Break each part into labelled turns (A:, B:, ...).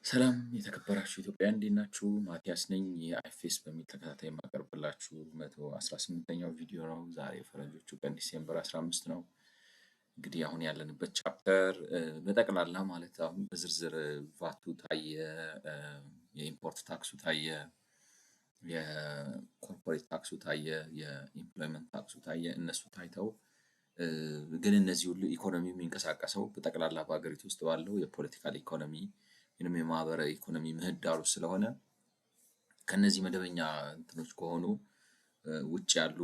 A: ሰላም የተከበራችሁ ኢትዮጵያውያን እንዴት ናችሁ? ማቲያስ ነኝ። የአይፌስ በሚል ተከታታይ የማቀርብላችሁ 118ኛው ቪዲዮ ነው። ዛሬ ፈረንጆቹ ቀን ዲሴምበር 15 ነው። እንግዲህ አሁን ያለንበት ቻፕተር በጠቅላላ ማለት አሁን በዝርዝር ቫቱ ታየ፣ የኢምፖርት ታክሱ ታየ፣ የኮርፖሬት ታክሱ ታየ፣ የኢምፕሎይመንት ታክሱ ታየ። እነሱ ታይተው ግን እነዚህ ሁሉ ኢኮኖሚ የሚንቀሳቀሰው በጠቅላላ በሀገሪቱ ውስጥ ባለው የፖለቲካል ኢኮኖሚ ወይም የማህበራዊ ኢኮኖሚ ምህዳሩ ስለሆነ ከነዚህ መደበኛ እንትኖች ከሆኑ ውጭ ያሉ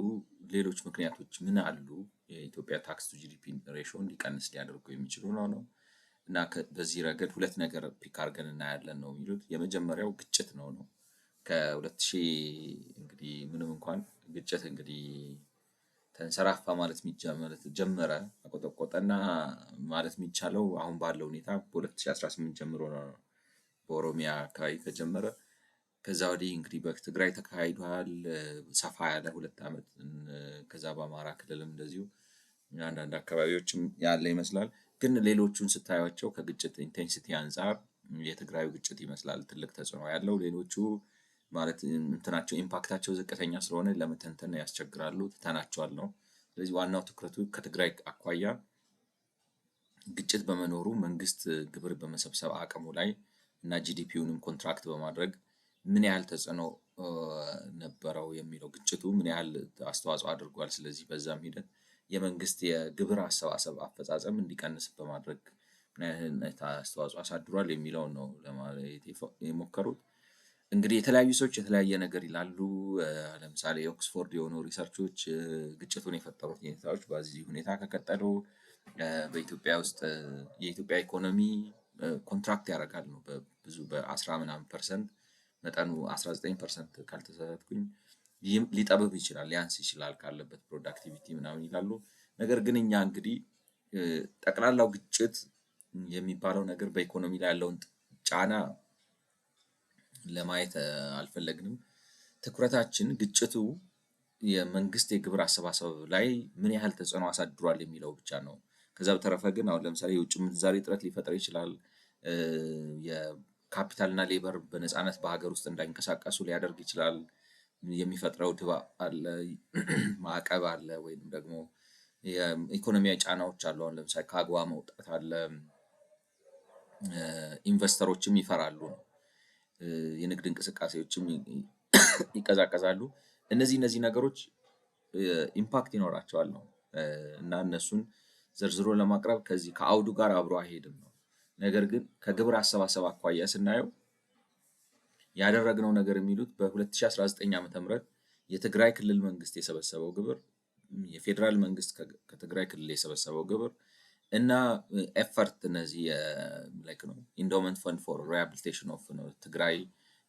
A: ሌሎች ምክንያቶች ምን አሉ የኢትዮጵያ ታክስ ቱ ጂዲፒ ሬሾ እንዲቀንስ ሊያደርጉ የሚችሉ ነው። እና በዚህ ረገድ ሁለት ነገር ፒክ አድርገን እናያለን ነው የሚሉት። የመጀመሪያው ግጭት ነው። ከ2000 እንግዲህ ምንም እንኳን ግጭት እንግዲህ ተንሰራፋ ማለት ጀመረ አቆጠቆጠና ማለት የሚቻለው አሁን ባለው ሁኔታ በ2018 ጀምሮ ነው። በኦሮሚያ አካባቢ ከጀመረ ከዛ ወዲህ እንግዲህ በትግራይ ተካሂዷል ሰፋ ያለ 2 ዓመት። ከዛ በአማራ ክልልም እንደዚሁ አንዳንድ አካባቢዎችም ያለ ይመስላል። ግን ሌሎቹን ስታዩቸው ከግጭት ኢንቴንሲቲ አንፃር የትግራዩ ግጭት ይመስላል ትልቅ ተጽዕኖ ያለው። ሌሎቹ ማለት እንትናቸው ኢምፓክታቸው ዝቅተኛ ስለሆነ ለመተንተን ያስቸግራሉ፣ ትተናቸዋል ነው። ስለዚህ ዋናው ትኩረቱ ከትግራይ አኳያ ግጭት በመኖሩ መንግስት ግብር በመሰብሰብ አቅሙ ላይ እና ጂዲፒውንም ኮንትራክት በማድረግ ምን ያህል ተጽዕኖ ነበረው የሚለው ግጭቱ ምን ያህል አስተዋጽኦ አድርጓል። ስለዚህ በዛም ሂደት የመንግስት የግብር አሰባሰብ አፈጻጸም እንዲቀንስ በማድረግ ምን ያህል አስተዋጽኦ አሳድሯል የሚለውን ነው ለማለት የሞከሩት። እንግዲህ የተለያዩ ሰዎች የተለያየ ነገር ይላሉ። ለምሳሌ የኦክስፎርድ የሆኑ ሪሰርቾች ግጭቱን የፈጠሩት ሁኔታዎች በዚህ ሁኔታ ከቀጠሉ በኢትዮጵያ ውስጥ የኢትዮጵያ ኢኮኖሚ ኮንትራክት ያደርጋል ነው በብዙ በ10 ምናምን ፐርሰንት መጠኑ 19% ካልተሳሳትኩኝ ሊጠብብ ይችላል፣ ሊያንስ ይችላል ካለበት ፕሮዳክቲቪቲ ምናምን ይላሉ። ነገር ግን እኛ እንግዲህ ጠቅላላው ግጭት የሚባለው ነገር በኢኮኖሚ ላይ ያለውን ጫና ለማየት አልፈለግንም። ትኩረታችን ግጭቱ የመንግስት የግብር አሰባሰብ ላይ ምን ያህል ተጽዕኖ አሳድሯል የሚለው ብቻ ነው። ከዛ በተረፈ ግን አሁን ለምሳሌ የውጭ ምንዛሬ እጥረት ሊፈጥር ይችላል። የካፒታልና ሌበር በነፃነት በሀገር ውስጥ እንዳይንቀሳቀሱ ሊያደርግ ይችላል። የሚፈጥረው ድባብ አለ፣ ማዕቀብ አለ፣ ወይም ደግሞ የኢኮኖሚያዊ ጫናዎች አሉ። አሁን ለምሳሌ ከአግዋ መውጣት አለ። ኢንቨስተሮችም ይፈራሉ ነው። የንግድ እንቅስቃሴዎችም ይቀዛቀዛሉ። እነዚህ ነገሮች ኢምፓክት ይኖራቸዋል ነው። እና እነሱን ዘርዝሮ ለማቅረብ ከዚህ ከአውዱ ጋር አብሮ አይሄድም ነው። ነገር ግን ከግብር አሰባሰብ አኳያ ስናየው ያደረግነው ነገር የሚሉት በ2019 ዓ.ም የትግራይ ክልል መንግስት የሰበሰበው ግብር፣ የፌዴራል መንግስት ከትግራይ ክልል የሰበሰበው ግብር እና ኤፈርት እነዚህ ላይክ ነው ኢንዶመንት ፈንድ ፎር ሪሃቢሊቴሽን ኦፍ ነው ትግራይ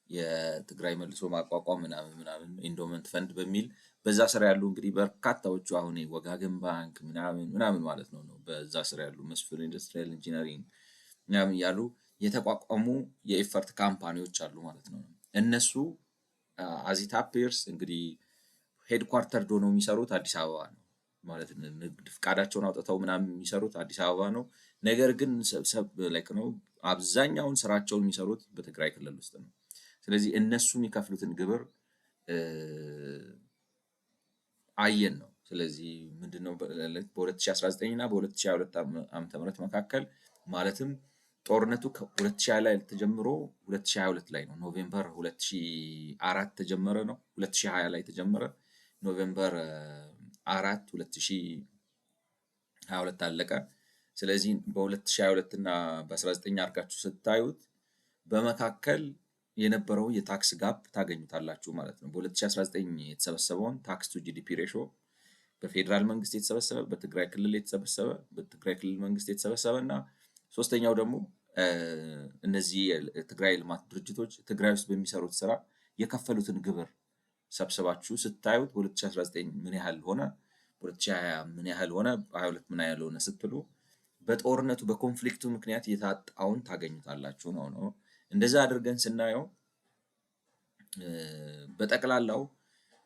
A: የትግራይ መልሶ ማቋቋም ምናምን ኢንዶመንት ፈንድ በሚል በዛ ስራ ያሉ እንግዲህ በርካታዎቹ አሁን ወጋገን ባንክ ምናምን ማለት ነው በዛ ስራ ያሉ መስፍን ኢንዱስትሪያል ኢንጂነሪንግ ምናምን ያሉ የተቋቋሙ የኤፈርት ካምፓኒዎች አሉ ማለት ነው። እነሱ አዚት አፒርስ እንግዲህ ሄድኳርተር ሆነው የሚሰሩት አዲስ አበባ ነው ማለት ንግድ ፍቃዳቸውን አውጥተው ምናምን የሚሰሩት አዲስ አበባ ነው። ነገር ግን ላይክ ነው አብዛኛውን ስራቸውን የሚሰሩት በትግራይ ክልል ውስጥ ነው። ስለዚህ እነሱ የሚከፍሉትን ግብር አየን ነው። ስለዚህ ምንድነው በ2019 እና በ2022 ዓ.ም መካከል ማለትም ጦርነቱ ከ2020 ላይ ተጀምሮ 2022 ላይ ነው ኖቬምበር 2004 ተጀመረ ነው 2020 ላይ ተጀመረ ኖቬምበር 4 2022 አለቀ። ስለዚህ በ2022 እና በ19 አድርጋችሁ ስታዩት በመካከል የነበረው የታክስ ጋፕ ታገኙታላችሁ ማለት ነው። በ2019 የተሰበሰበውን ታክስ ቱ ጂዲፒ ሬሾ በፌዴራል መንግስት የተሰበሰበ፣ በትግራይ ክልል የተሰበሰበ፣ በትግራይ ክልል መንግስት የተሰበሰበ እና ሶስተኛው ደግሞ እነዚህ የትግራይ ልማት ድርጅቶች ትግራይ ውስጥ በሚሰሩት ስራ የከፈሉትን ግብር ሰብስባችሁ ስታዩት በ2019 ምን ያህል ሆነ፣ በ2020 ምን ያህል ሆነ፣ በ22 ምን ያህል ሆነ ስትሉ በጦርነቱ በኮንፍሊክቱ ምክንያት የታጣውን ታገኙታላችሁ ነው። እንደዛ አድርገን ስናየው በጠቅላላው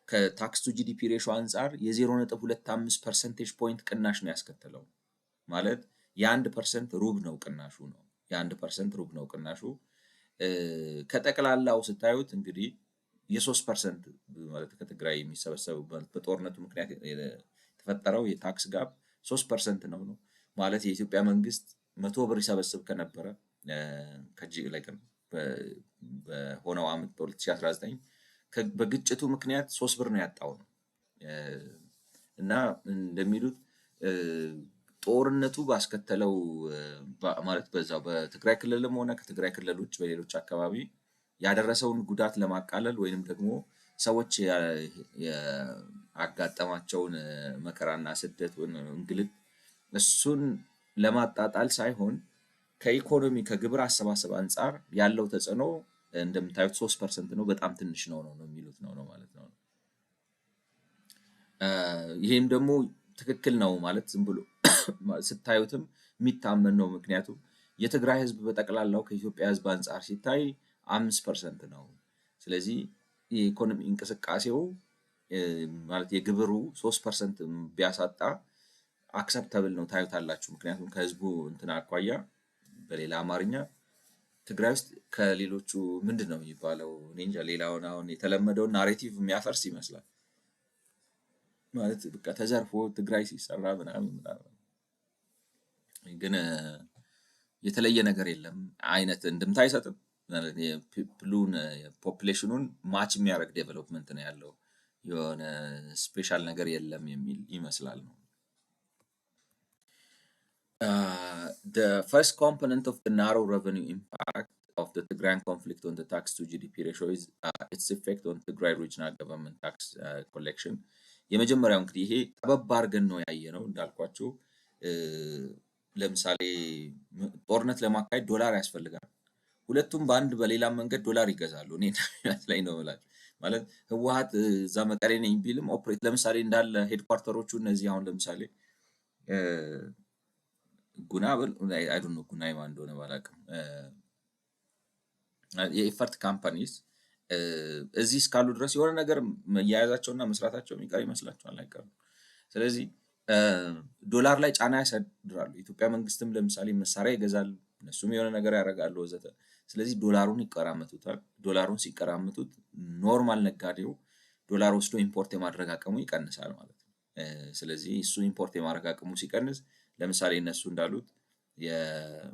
A: ከታክስ ቱ ጂዲፒ ሬሾ አንፃር የ0.25 ፐርሰንቴጅ ፖይንት ቅናሽ ነው ያስከተለው። ማለት የ1% ሩብ ነው ቅናሹ ነው። የ1% ሩብ ነው ቅናሹ። ከጠቅላላው ስታዩት እንግዲህ የ3% ማለት ከትግራይ የሚሰበሰበው በጦርነቱ ምክንያት የተፈጠረው የታክስ ጋፕ 3% ነው ማለት የኢትዮጵያ መንግስት 100 ብር ይሰበስብ ከነበረ በሆነው ዓመት በ2019 በግጭቱ ምክንያት 3 ብር ነው ያጣው ነው። እና እንደሚሉት ጦርነቱ ባስከተለው ማለት በዛው በትግራይ ክልልም ሆነ ከትግራይ ክልል ውጭ በሌሎች አካባቢ ያደረሰውን ጉዳት ለማቃለል ወይንም ደግሞ ሰዎች ያጋጠማቸውን መከራና ስደት ወይም እንግልት እሱን ለማጣጣል ሳይሆን ከኢኮኖሚ ከግብር አሰባሰብ አንጻር ያለው ተጽዕኖ እንደምታዩት 3% ነው። በጣም ትንሽ ነው የሚሉት ነው ማለት ነው። ይሄም ደግሞ ትክክል ነው ማለት ዝም ብሎ ስታዩትም የሚታመን ነው። ምክንያቱም የትግራይ ህዝብ በጠቅላላው ከኢትዮጵያ ህዝብ አንጻር ሲታይ 5% ነው። ስለዚህ የኢኮኖሚ እንቅስቃሴው ማለት የግብሩ 3% ቢያሳጣ አክሰፕተብል ነው ታዩታላችሁ። ምክንያቱም ከህዝቡ እንትን አኳያ በሌላ አማርኛ ትግራይ ውስጥ ከሌሎቹ ምንድን ነው የሚባለው እኔ እንጃ ሌላውን አሁን የተለመደውን ናሬቲቭ የሚያፈርስ ይመስላል። ማለት በቃ ተዘርፎ ትግራይ ሲሰራ ምናምን ግን የተለየ ነገር የለም አይነት እንድምታ አይሰጥም። የፒፕሉን ፖፕሌሽኑን ማች የሚያደርግ ዴቨሎፕመንት ነው ያለው የሆነ ስፔሻል ነገር የለም የሚል ይመስላል ነው። The first component of the narrow revenue impact of the Tigrayan conflict on the tax to GDP ratio is its effect on Tigray regional government tax collection. የመጀመሪያው እንግዲህ ይሄ ጠበብ አድርገን ነው ያየነው እንዳልኳችሁ። ለምሳሌ ጦርነት ለማካሄድ ዶላር ያስፈልጋል። ሁለቱም በአንድ በሌላ መንገድ ዶላር ይገዛሉ። እኔ ላይ ነው ብላችሁ ማለት ህወሓት እዛ መቀሌ ነኝ ቢልም ኦፕሬት ለምሳሌ እንዳለ ሄድኳርተሮቹ እነዚህ አሁን ለምሳሌ ጉና አይ ዶንት ኖ ጉና ማን እንደሆነ ባላውቅም የኢፈርት ካምፓኒስ እዚህ እስካሉ ድረስ የሆነ ነገር መያያዛቸውና መስራታቸው የሚቀር ይመስላችኋል? አይቀርም። ስለዚህ ዶላር ላይ ጫና ያሳድራሉ። የኢትዮጵያ መንግስትም ለምሳሌ መሳሪያ ይገዛል፣ እነሱም የሆነ ነገር ያደርጋሉ ወዘተ። ስለዚህ ዶላሩን ይቀራመቱታል። ዶላሩን ሲቀራመቱት ኖርማል ነጋዴው ዶላር ወስዶ ኢምፖርት የማድረግ አቅሙ ይቀንሳል ማለት ነው። ስለዚህ እሱ ኢምፖርት የማድረግ አቅሙ ሲቀንስ ለምሳሌ እነሱ እንዳሉት የኢምፖርት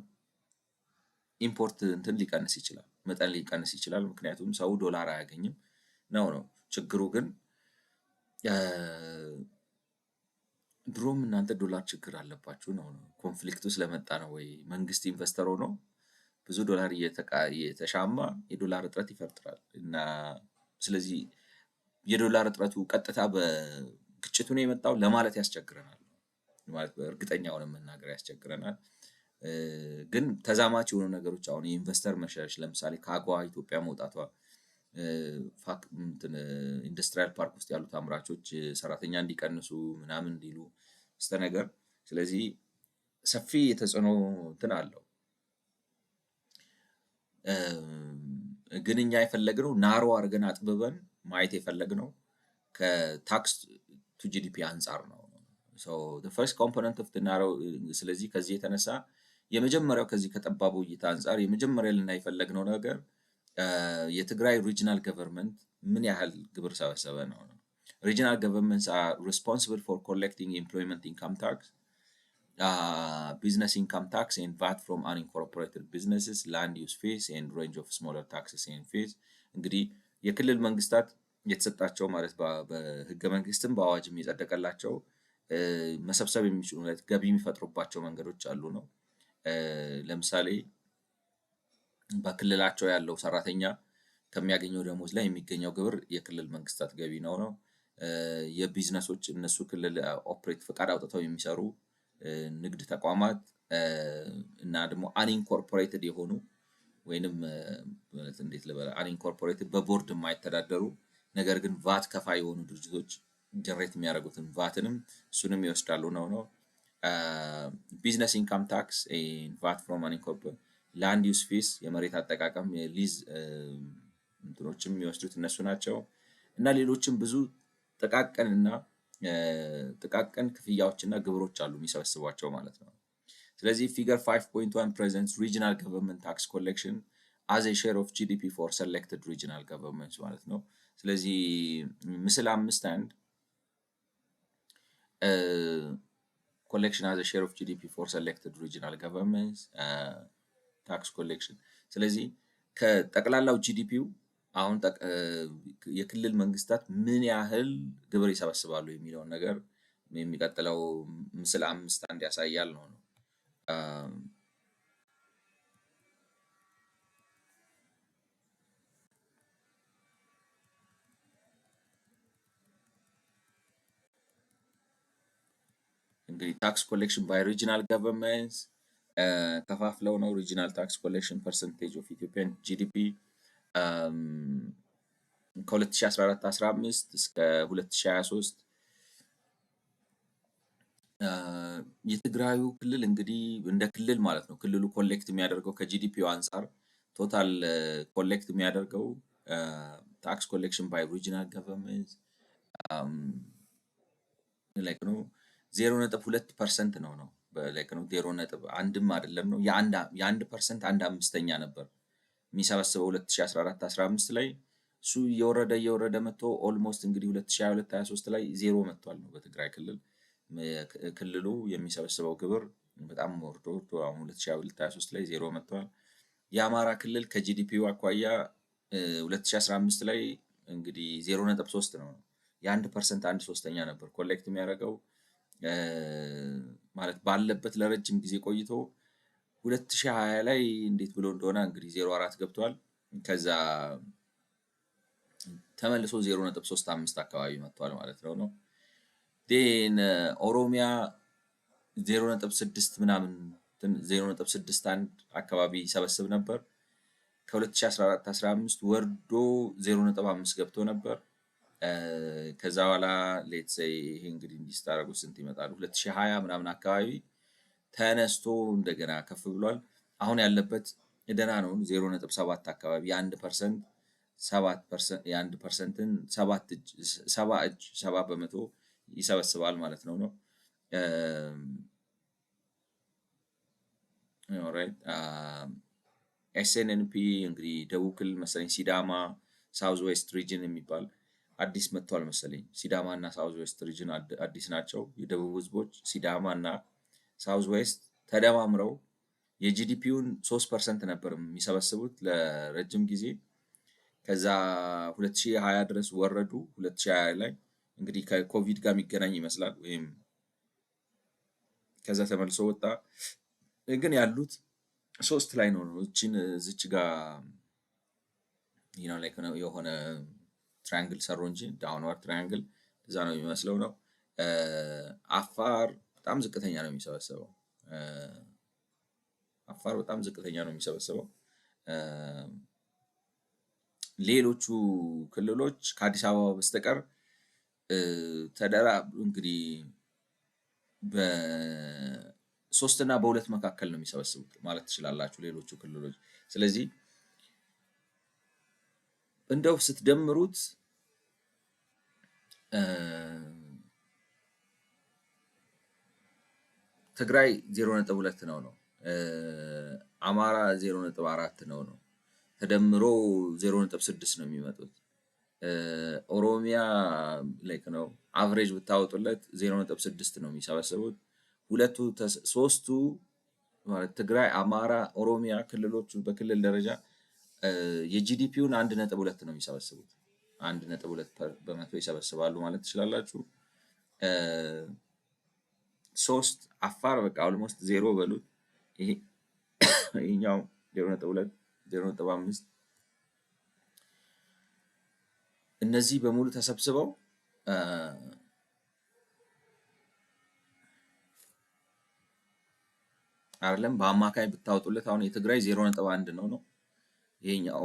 A: እንትን ሊቀንስ ይችላል፣ መጠን ሊቀንስ ይችላል። ምክንያቱም ሰው ዶላር አያገኝም ነው። ችግሩ ግን ድሮም እናንተ ዶላር ችግር አለባችሁ ነው። ኮንፍሊክቱ ስለመጣ ነው ወይ መንግስት ኢንቨስተር ሆኖ ብዙ ዶላር እየተሻማ የዶላር እጥረት ይፈጥራል። እና ስለዚህ የዶላር እጥረቱ ቀጥታ በግጭቱ ነው የመጣው ለማለት ያስቸግረናል። ማለት በእርግጠኛ ሆነን መናገር ያስቸግረናል። ግን ተዛማች የሆኑ ነገሮች አሁን የኢንቨስተር መሸሽ ለምሳሌ ከአጎዋ ኢትዮጵያ መውጣቷ ኢንዱስትሪያል ፓርክ ውስጥ ያሉት አምራቾች ሰራተኛ እንዲቀንሱ ምናምን እንዲሉ ነገር። ስለዚህ ሰፊ የተጽዕኖ እንትን አለው። ግን እኛ የፈለግነው ናሮ አድርገን አጥብበን ማየት የፈለግነው ከታክስ ቱ ጂዲፒ አንጻር ነው። the first component of the narrow ስለዚህ ከዚህ የተነሳ የመጀመሪያው ከዚህ ከጠባቡ እይታ አንጻር የመጀመሪያ ልናይ የፈለግነው ነገር የትግራይ ሪጂናል ገቨርንመንት ምን ያህል ግብር ሰበሰበ ነው። Regional governments are responsible for collecting employment income tax, business income tax and VAT from unincorporated businesses, land use fees and range of smaller taxes and fees. እንግዲህ የክልል መንግስታት የተሰጣቸው ማለት በህገ መንግስትም በአዋጅም የጸደቀላቸው መሰብሰብ የሚችሉ ገቢ የሚፈጥሩባቸው መንገዶች አሉ ነው። ለምሳሌ በክልላቸው ያለው ሰራተኛ ከሚያገኘው ደሞዝ ላይ የሚገኘው ግብር የክልል መንግስታት ገቢ ነው። የቢዝነሶች እነሱ ክልል ኦፕሬት ፈቃድ አውጥተው የሚሰሩ ንግድ ተቋማት እና ደግሞ አንኢንኮርፖሬትድ የሆኑ ወይንም እንዴት ልበል አንኢንኮርፖሬትድ በቦርድ የማይተዳደሩ ነገር ግን ቫት ከፋይ የሆኑ ድርጅቶች ጀነሬት የሚያደርጉትን ቫትንም እሱንም ይወስዳሉ ነው። ቢዝነስ ኢንካም ታክስ ቫት ፍሮም አንኢንኮርፖሬትድ፣ ላንድ ዩስ ፊስ የመሬት አጠቃቀም የሊዝ እንትኖችም የሚወስዱት እነሱ ናቸው። እና ሌሎችም ብዙ ጥቃቅን ክፍያዎችና ግብሮች አሉ የሚሰበስቧቸው ማለት ነው። ስለዚህ ፊገር 5.1 presents regional government tax collection as a share of GDP for selected regional governments ማለት ነው። ስለዚህ ምስል 5 collection as a share of GDP for selected regional governments ታክስ ኮሌክሽን። ስለዚህ ከጠቅላላው ጂዲፒው አሁን የክልል መንግስታት ምን ያህል ግብር ይሰበስባሉ የሚለውን ነገር የሚቀጥለው ምስል 5 ያሳያል ነው። እንግዲህ ታክስ ኮሌክሽን ባይ ሪጂናል ገቨርንመንትስ ከፋፍለው ነው። ሪጂናል ታክስ ኮሌክሽን ፐርሰንቴጅ ኦፍ ኢትዮጵያን ጂዲፒ ከ2014-15 እስከ 2023 የትግራዩ ክልል እንግዲህ እንደ ክልል ማለት ነው። ክልሉ ኮሌክት የሚያደርገው ከጂዲፒው አንፃር ቶታል ኮሌክት የሚያደርገው ታክስ ኮሌክሽን ባይ ሪጂናል ገቨርንመንት ላይክ ነው 0.2% ነው ላይክ ነው 0.1ም አይደለም ነው የ1% 1/5ኛ ነበር የሚሰበስበው 2014-15 ላይ እሱ እየወረደ መጥቶ ኦልሞስት እንግዲህ 2022-23 ላይ ዜሮ መጥቷል ነው በትግራይ ክልል ክልሉ የሚሰበስበው ግብር በጣም ወርዶ አሁን 2022-23 ላይ ዜሮ መጥቷል። የአማራ ክልል ከጂዲፒው አኳያ 2015 ላይ እንግዲህ 0.3 ነው የ1% 1/3ኛ ነበር ኮሌክት የሚያደርገው ማለት ባለበት ለረጅም ጊዜ ቆይቶ 2020 ላይ እንዴት ብሎ እንደሆነ እንግዲህ 0.4 ገብቷል። ከዛ ተመልሶ 0.35 አካባቢ መጥቷል ማለት ነው። ዴን ኦሮሚያ 0.6 ምናምን 0.61 አካባቢ ይሰበስብ ነበር። ከ2014-15 ወርዶ 0.5 ገብቶ ነበር። ከዛ በኋላ ሌትስ ሴይ ይሄ እንግዲህ እንዲስታረጉ ስንት ይመጣሉ 2020 ምናምን አካባቢ ተነስቶ እንደገና ከፍ ብሏል። አሁን ያለበት ደህና ነው 0.7 አካባቢ የ1% 7% የ1%ን 7 በመቶ ይሰበስባል ማለት ነው። ኦልራይት ኤስኤንኤንፒ እንግዲህ ደቡብ ክልል መሰለኝ ሲዳማ ሳውዝ ዌስት ሪጅን የሚባል አዲስ መጥቷል መሰለኝ። ሲዳማ እና ሳውዝ ዌስት ሪጅን አዲስ ናቸው። የደቡብ ህዝቦች ሲዳማ እና ሳውዝ ዌስት ተደማምረው የጂዲፒውን 3% ነበር የሚሰበስቡት ለረጅም ጊዜ። ከዛ 2020 ድረስ ወረዱ። 2020 ላይ እንግዲህ ከኮቪድ ጋር የሚገናኝ ይመስላል ወይም ከዛ ተመልሶ ወጣ። ግን ያሉት 3 ላይ ነው። እዚች ጋር ላይክ የሆነ ትራያንግል ሰሩ እንጂ ዳውንዋርድ ትራያንግል እዛ ነው የሚመስለው ነው። አፋር በጣም ዝቅተኛ ነው የሚሰበሰበው። ሌሎቹ ክልሎች ከአዲስ አበባ በስተቀር እንግዲህ በ3 እና በ2 መካከል ነው የሚሰበስቡት ማለት ትችላላችሁ ሌሎቹ ክልሎች። ስለዚህ እንደው ስትደምሩት ትግራይ 0.2 ነው አማራ 0.4 ነው ተደምሮ 0.6 ነው የሚመጡት። ኦሮሚያ ላይክ ነው አቨሬጅ ብታወጡለት 0.6 ነው የሚሰበስቡት። ሶስቱ ማለት ትግራይ፣ አማራ፣ ኦሮሚያ ክልሎቹ በክልል ደረጃ የጂዲፒውን 1.2 ነው የሚሰበስቡት። 1.2 በመቶ ይሰበስባሉ ማለት ትችላላችሁ። 3 አፋር በቃ ኦልሞስት 0 በሉት። ይሄኛው 0.2 0.5 እነዚህ በሙሉ ተሰብስበው አይደለም በአማካይ ብታወጡለት አሁን የትግራይ 0.1 ነው። ይሄኛው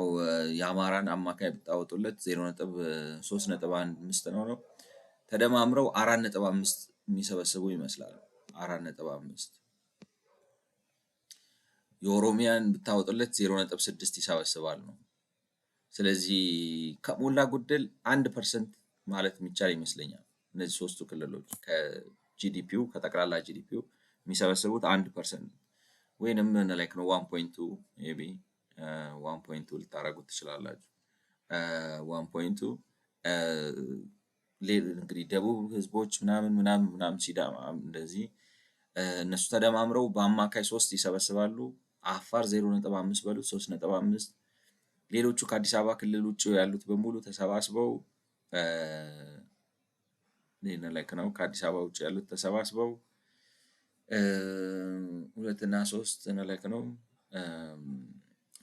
A: የአማራን አማካይ ብታወጡለት 0.3.15 ነው። ተደማምረው 4.5 የሚሰበስቡ ይመስላል። 4.5 የኦሮሚያን ብታወጡለት 0.6 ይሰበስባል ነው። ስለዚህ ከሞላ ጎደል 1% ማለት የሚቻል ይመስለኛል። እነዚህ ሶስቱ ክልሎች ከጂዲፒው ከጠቅላላ ጂዲፒው የሚሰበስቡት 1% ወይንም ላይክ ነው 1.2 ሜቢ ዋን ፖይንቱ ልታደርጉት ትችላላችሁ። ዋን ፖይንቱ እንግዲህ ደቡብ ህዝቦች ምናምን ምናምን ምናምን ሲዳማ እንደዚህ እነሱ ተደማምረው በአማካይ 3 ይሰበስባሉ። አፋር 0.5 በሉት 3.5። ሌሎቹ ከአዲስ አበባ ክልል ውጭ ያሉት በሙሉ ተሰባስበው ይህን ላይክ ነው። ከአዲስ አበባ ውጭ ያሉት ተሰባስበው 2 እና 3 ላይክ ነው።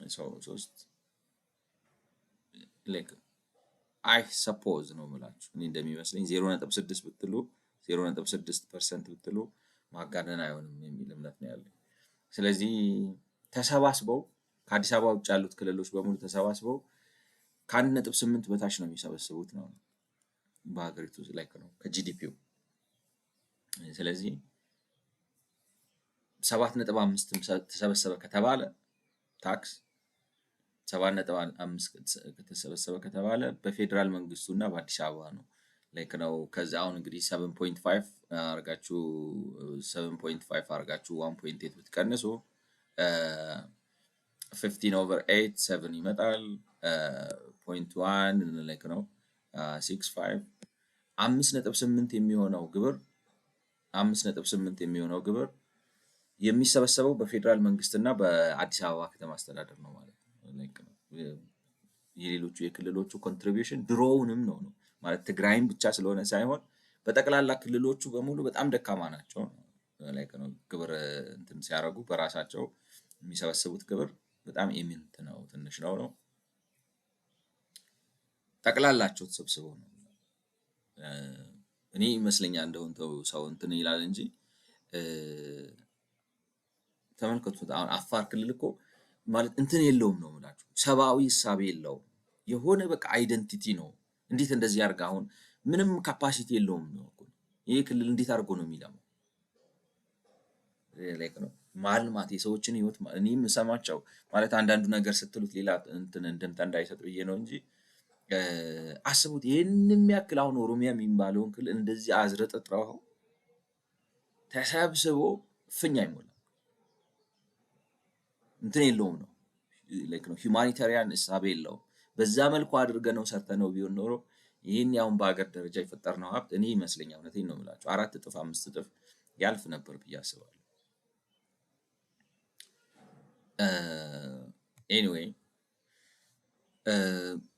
A: 3 ላይክ አይ ሰፖዝ ነው የምላችሁ እኔ እንደሚመስለኝ 0.6 ብትሉ 0.6% ብትሉ ማጋነን አይሆንም የሚል እምነት ነው ያለኝ። ስለዚህ ተሰባስበው ከአዲስ አበባ ውጭ ያሉት ክልሎች በሙሉ ተሰባስበው ከ1.8 በታች ነው የሚሰበስቡት ነው በሀገሪቱ ላይ ነው ከጂዲፒው። ስለዚህ 7.5 ተሰበሰበ ከተባለ ታክስ 7.5 ከተሰበሰበ ከተባለ በፌዴራል መንግስቱ እና በአዲስ አበባ ነው ላይክ ነው። ከዛ አሁን እንግዲህ 7.5 አርጋችሁ 7.5 አርጋችሁ 1.8 ብትቀንሱ 15/8 7 ይመጣል። 0.1 ላይክ ነው 65 5.8 የሚሆነው ግብር 5.8 የሚሆነው ግብር የሚሰበሰበው በፌዴራል መንግስት እና በአዲስ አበባ ከተማ አስተዳደር ነው ማለት ነው። ላይክ ነው የሌሎቹ የክልሎቹ ኮንትሪቢዩሽን ድሮውንም ነው ማለት ትግራይም ብቻ ስለሆነ ሳይሆን በጠቅላላ ክልሎቹ በሙሉ በጣም ደካማ ናቸው። ላይክ ነው ግብር እንትን ሲያደርጉ በራሳቸው የሚሰበስቡት ግብር በጣም ኢሚንት ነው፣ ትንሽ ነው። ጠቅላላቸው ተሰብስበው ነው እኔ ይመስለኛል እንደውን ሰው እንትን ይላል እንጂ ተመልከቱት። አሁን አፋር ክልል እኮ ማለት እንትን የለውም ነው የምላችሁ፣ ሰብአዊ እሳቤ የለውም። የሆነ በቃ አይደንቲቲ ነው። እንዴት እንደዚህ ያርጋ? አሁን ምንም ካፓሲቲ የለውም ነው እኮ ይሄ ክልል እንዴት አድርጎ ነው የሚለማው? ላይክ ነው ማልማት የሰዎችን ህይወት እኔ የምሰማቸው ማለት አንዳንዱ ነገር ስትሉት ሌላ እንትን እንደምታ እንዳይሰጥ ብዬ ነው እንጂ አስቡት ይህን የሚያክል አሁን ኦሮሚያ የሚባለውን ክልል እንደዚህ አዝረጥጥረው ተሰብስቦ እፍኝ አይሞላም። እንትን የለውም ነው ላይክ ነው ሂውማኒታሪያን እሳቤ የለውም። በዛ መልኩ አድርገነው ሰርተነው ቢሆን ኖሮ ይህን ያሁን በሀገር ደረጃ የፈጠርነው ሀብት እኔ ይመስለኛል እውነቴን ነው የምላቸው 4 እጥፍ 5 እጥፍ ያልፍ ነበር ብዬ አስባለሁ። ኤኒዌይ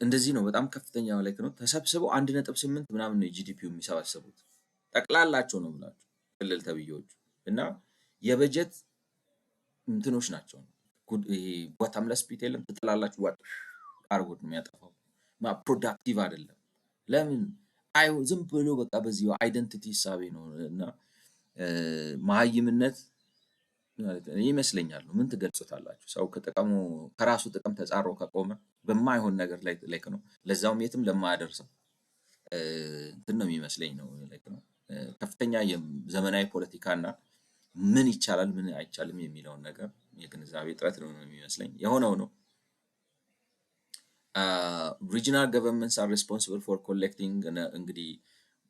A: እንደዚህ ነው። በጣም ከፍተኛ ላይክ ነው ተሰብስበው 1.8 ምናምን ነው የጂዲፒው የሚሰባሰቡት ጠቅላላቸው ነው የምላቸው ክልል ተብዬዎቹ እና የበጀት እንትኖች ናቸው። ይሄ ቦታምለስ ፒት የለም ትጥላላችሁ ዋጥ አርጎት ነው የሚያጠፋው። ፕሮዳክቲቭ አይደለም። ለምን አይ ዝም ብሎ በቃ በዚህ አይደንቲቲ ሂሳቤ ነው እና መሀይምነት ይመስለኛል ነው። ምን ትገልጹታላችሁ? ሰው ከጥቅሙ ከራሱ ጥቅም ተጻሮ ከቆመ በማይሆን ነገር ላይ ላይክ ነው ለዛውም የትም ለማያደርሰው እንትን ነው የሚመስለኝ ነው ላይክ ነው ከፍተኛ የዘመናዊ ፖለቲካና ምን ይቻላል ምን አይቻልም የሚለውን ነገር የግንዛቤ እጥረት ነው የሚመስለኝ። የሆነው ነው ሪጂናል ገቨርንመንትስ አር ሪስፖንሲብል ፎር ኮሌክቲንግ እንግዲህ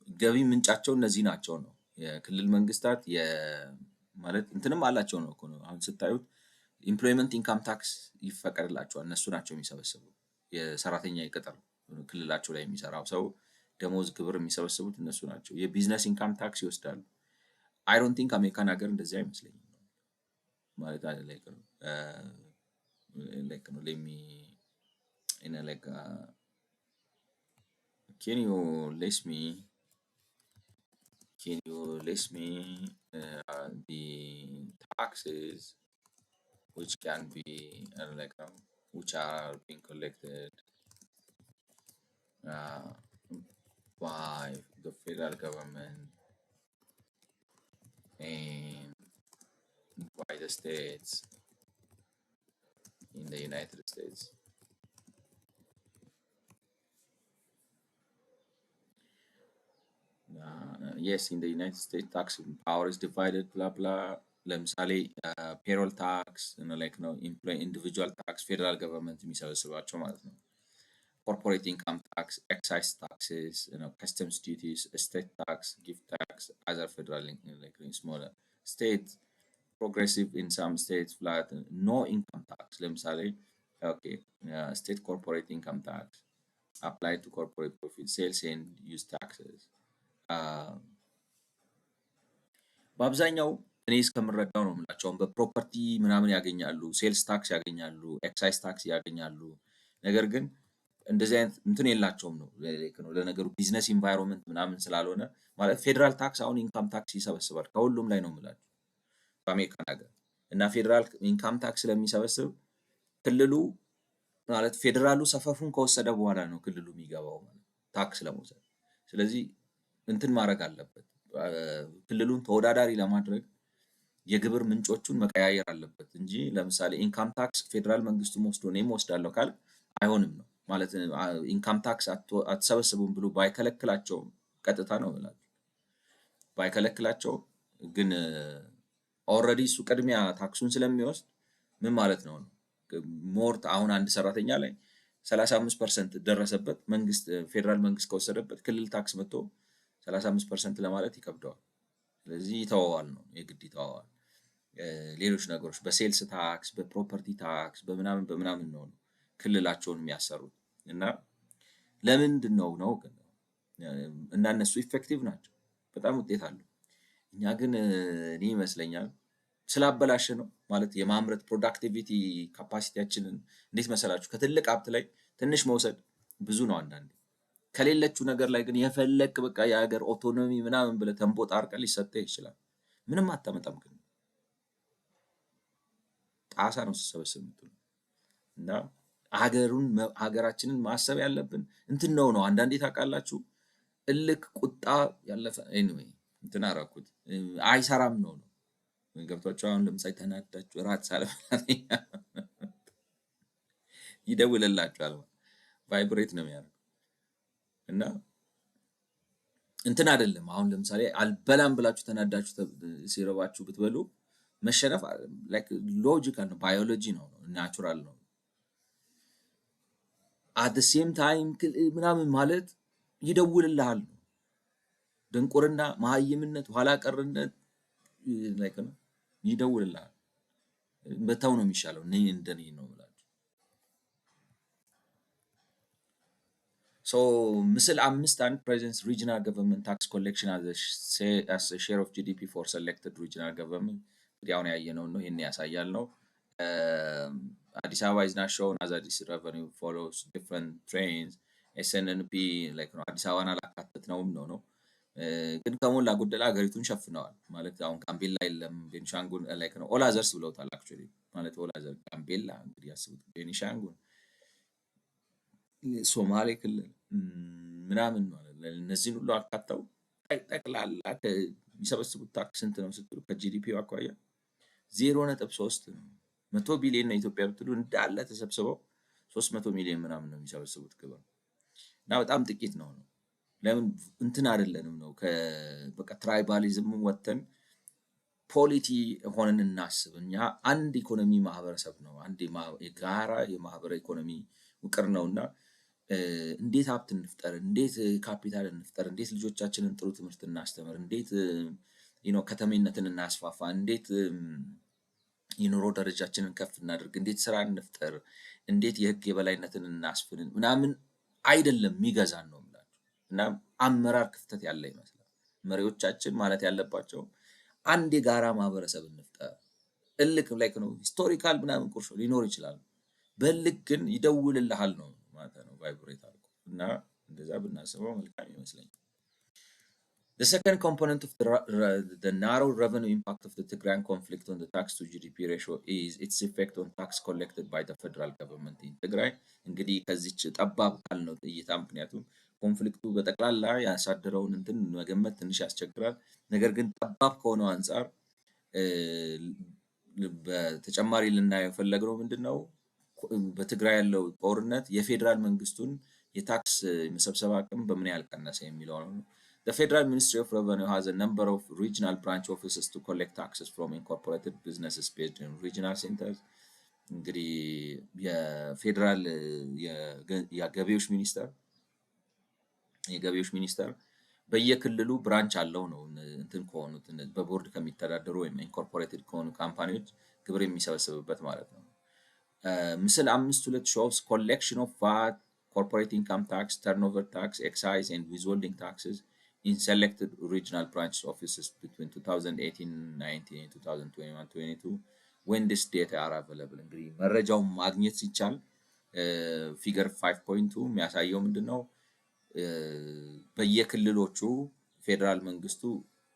A: ገቢ ምንጫቸው እነዚህ ናቸው ነው። የክልል መንግስታት ማለት እንትንም አላቸው ነው እኮ ነው። አሁን ስታዩት ኢምፕሎይመንት ኢንካም ታክስ ይፈቀድላቸዋል። እነሱ ናቸው የሚሰበስቡት። የሰራተኛ የቅጥር ክልላቸው ላይ የሚሰራው ሰው ደሞዝ ግብር የሚሰበስቡት እነሱ ናቸው። የቢዝነስ ኢንካም ታክስ ይወስዳሉ። አይ ዶንት ቲንክ አሜሪካን ሀገር እንደዚህ አይመስለኝም ማለት አለ ላይክ ነው ሌሚ in a like can you list me the taxes which can be which are being collected by the federal government and by the states in the United States. Yes, in the United States tax power is divided blah blah. ለምሳሌ ፔሮል ታክስ ላይክ ነው ኢንዲቪጁዋል ታክስ ፌደራል ገቨርንመንት የሚሰበስባቸው ማለት ነው። ኮርፖሬት ኢንካም ታክስ፣ ኤክሳይዝ ታክስስ፣ ከስተምስ ዲዩቲስ፣ ስቴት ታክስ፣ ጊፍት ታክስ፣ አዘር ፌደራል ስሞል ስቴት ፕሮግሬሲቭ ኢን ሳም ስቴትስ ፍላት ኖ ኢንካም ታክስ። ለምሳሌ Okay. State corporate income tax applied to corporate profit, sales and use taxes. Uh, በአብዛኛው እኔ እስከምረዳው ነው የምላቸው። አሁን በፕሮፐርቲ ምናምን ያገኛሉ፣ ሴልስ ታክስ ያገኛሉ፣ ኤክሳይዝ ታክስ ያገኛሉ። ነገር ግን እንደዚህ አይነት እንትን የላቸውም ነው ልክ ነው። ለነገሩ ቢዝነስ ኢንቫይሮንመንት ምናምን ስላልሆነ ማለት ፌዴራል ታክስ አሁን ኢንካም ታክስ ይሰበስባል ከሁሉም ላይ ነው የምላቸው በአሜሪካን ሀገር እና ፌዴራል ኢንካም ታክስ ስለሚሰበስብ ክልሉ ማለት ፌዴራሉ ሰፈፉን ከወሰደ በኋላ ነው ክልሉ የሚገባው ማለት ታክስ ለመውሰድ። ስለዚህ እንትን ማድረግ አለበት ክልሉን ተወዳዳሪ ለማድረግ የግብር ምንጮቹን መቀያየር አለበት እንጂ ለምሳሌ ኢንካም ታክስ ፌዴራል መንግስቱም ወስዶ እኔም ወስዳለሁ ካለ አይሆንም ነው ማለት። ኢንካም ታክስ አትሰበስቡም ብሎ ባይከለክላቸውም ቀጥታ ነው እላችሁ ባይከለክላቸውም ግን ኦልሬዲ እሱ ቅድሚያ ታክሱን ስለሚወስድ ምን ማለት ነው ሞርት አሁን አንድ ሰራተኛ ላይ 35% ደረሰበት መንግስት ፌዴራል መንግስት ከወሰደበት ክልል ታክስ መጥቶ 35% ለማለት ይከብደዋል። ስለዚህ ይተወዋል ነው የግድ ይተወዋል። ሌሎች ነገሮች በሴልስ ታክስ በፕሮፐርቲ ታክስ በምናምን ነው ክልላቸውን የሚያሰሩት እና ለምንድን ነው ግን እና እነሱ ኢፌክቲቭ ናቸው፣ በጣም ውጤት አለው። እኛ ግን እኔ ይመስለኛል ስላበላሸ ነው ማለት የማምረት ፕሮዳክቲቪቲ ካፓሲቲያችንን እንዴት መሰላችሁ ከትልቅ ሀብት ላይ ትንሽ መውሰድ ብዙ ነው አንዳንዴ ከሌለችው ነገር ላይ ግን የፈለክ በቃ የሀገር ኦቶኖሚ ምናምን ብለህ ተንቦጣርቀህ ሊሰጥህ ይችላል። ምንም አታመጣም ግን ጣሳ ነው ስትሰበስብ የምትውለው እና ሀገራችንን ማሰብ ያለብን እንትን ነው አንዳንዴ ታውቃላችሁ እልክ ቁጣ ያለፈ ኤኒዌይ እንትን አደረኩት አይሰራም ነው ገብቷችሁ። አሁን ለምሳሌ ተናዳችሁ እራት ሳልበላ ይደውልላችኋል ቫይብሬት ነው የሚያደርገው እና እንትን አይደለም። አሁን ለምሳሌ አልበላም ብላችሁ ተናዳችሁ ሲረባችሁ ብትበሉ መሸነፍ ላይክ ሎጂካል ነው፣ ባዮሎጂ ነው፣ ናቹራል ነው። አት ዘ ሴም ታይም ምናምን ማለት ይደውልልሃል ነው። ድንቁርና፣ መሀይምነት፣ ኋላ ቀርነት ላይክ ነው ይደውልልሃል። በታው ነው የሚሻለው። እኔ እንደኔ ነው የምላችሁ። ሶ ምስል 5 presents regional government tax collection as a share of GDP for selected regional government እንግዲህ አሁን ያየነው ነው ይሄን ያሳያል ነው። አዲስ አበባ is not shown as this revenue follows different trends SNNP like ነው አዲስ አበባን አላካተትነውም ነው ግን ከሞላ ጎደል ሀገሪቱን ሸፍነዋል ማለት አሁን ጋምቤላ የለም፣ ቤኒሻንጉል like ነው ኦል አዘርስ ብለውታል actually ማለት ኦል አዘር ጋምቤላ እንግዲህ ያስቡት ቤኒሻንጉል ሶማሌ ክልል ምናምን ማለት እነዚህን ሁሉ አካተው ጠቅላላ የሚሰበስቡት ታክስ ስንት ነው ስትሉ ከጂዲፒው አኳያ 0.3 ነው። 100 ቢሊዮን ነው ኢትዮጵያ ብትሉ እንዳለ ተሰብስበው 300 ሚሊዮን ምናምን ነው የሚሰበስቡት ግብር እና በጣም ጥቂት ነው። ለምን እንትን አይደለንም ነው በቃ ትራይባሊዝም ወተን ፖሊቲ ሆነን እናስብ። እኛ አንድ ኢኮኖሚ ማህበረሰብ ነው፣ አንድ የጋራ የማህበረ ኢኮኖሚ ውቅር ነውና እንዴት ሀብት እንፍጠር፣ እንዴት ካፒታል እንፍጠር፣ እንዴት ልጆቻችንን ጥሩ ትምህርት እናስተምር፣ እንዴት ከተሜነትን እናስፋፋ፣ እንዴት የኑሮ ደረጃችንን ከፍ እናድርግ፣ እንዴት ስራ እንፍጠር፣ እንዴት የህግ የበላይነትን እናስፍን ምናምን አይደለም የሚገዛን ነው የምላችሁ። እና አመራር ክፍተት ያለ ይመስላል። መሪዎቻችን ማለት ያለባቸው አንድ የጋራ ማህበረሰብ እንፍጠር። እልክ ላይክ ነው ሂስቶሪካል ምናምን ቁርሾ ሊኖር ይችላል፣ በልክ ግን ይደውልልሃል ነው ማለት ነው ቫይብሬት አድርጎ እና እንደዛ ብናስበው መልካም ይመስለኛል። The second component of the narrow revenue impact of the Tigrayan conflict on the tax to GDP ratio is its effect on tax collected by the federal government in Tigray. እንግዲህ ከዚች ጠባብ ካልነው እይታ ምክንያቱም ኮንፍሊክቱ በጠቅላላ ያሳደረውን እንትን መገመት ትንሽ ያስቸግራል። ነገር ግን ጠባብ ከሆነው አንፃር በተጨማሪ ልናየው የፈለግነው ምንድነው በትግራይ ያለው ጦርነት የፌዴራል መንግስቱን የታክስ መሰብሰብ አቅም በምን ያህል ቀነሰ የሚለው ነው። The Federal Ministry of Revenue has a number of regional branch offices to collect taxes from incorporated businesses based in regional centers. እንግዲህ የፌዴራል የገቢዎች ሚኒስቴር በየክልሉ ብራንች አለው ነው እንትን ከሆኑት በቦርድ ከሚተዳደሩ ወይም ኢንኮርፖሬትድ ከሆኑ ካምፓኒዎች ግብር የሚሰበስብበት ማለት ነው። ምስል 5 shows collection of VAT, corporate income tax, turnover tax, excise and withholding taxes in selected regional branch offices between 2018-19 and 2021-22 when this data are available። እንግዲህ መረጃውን ማግኘት ሲቻል ፊገር 5.2 የሚያሳየው ምንድነው? በየክልሎቹ ፌዴራል መንግስቱ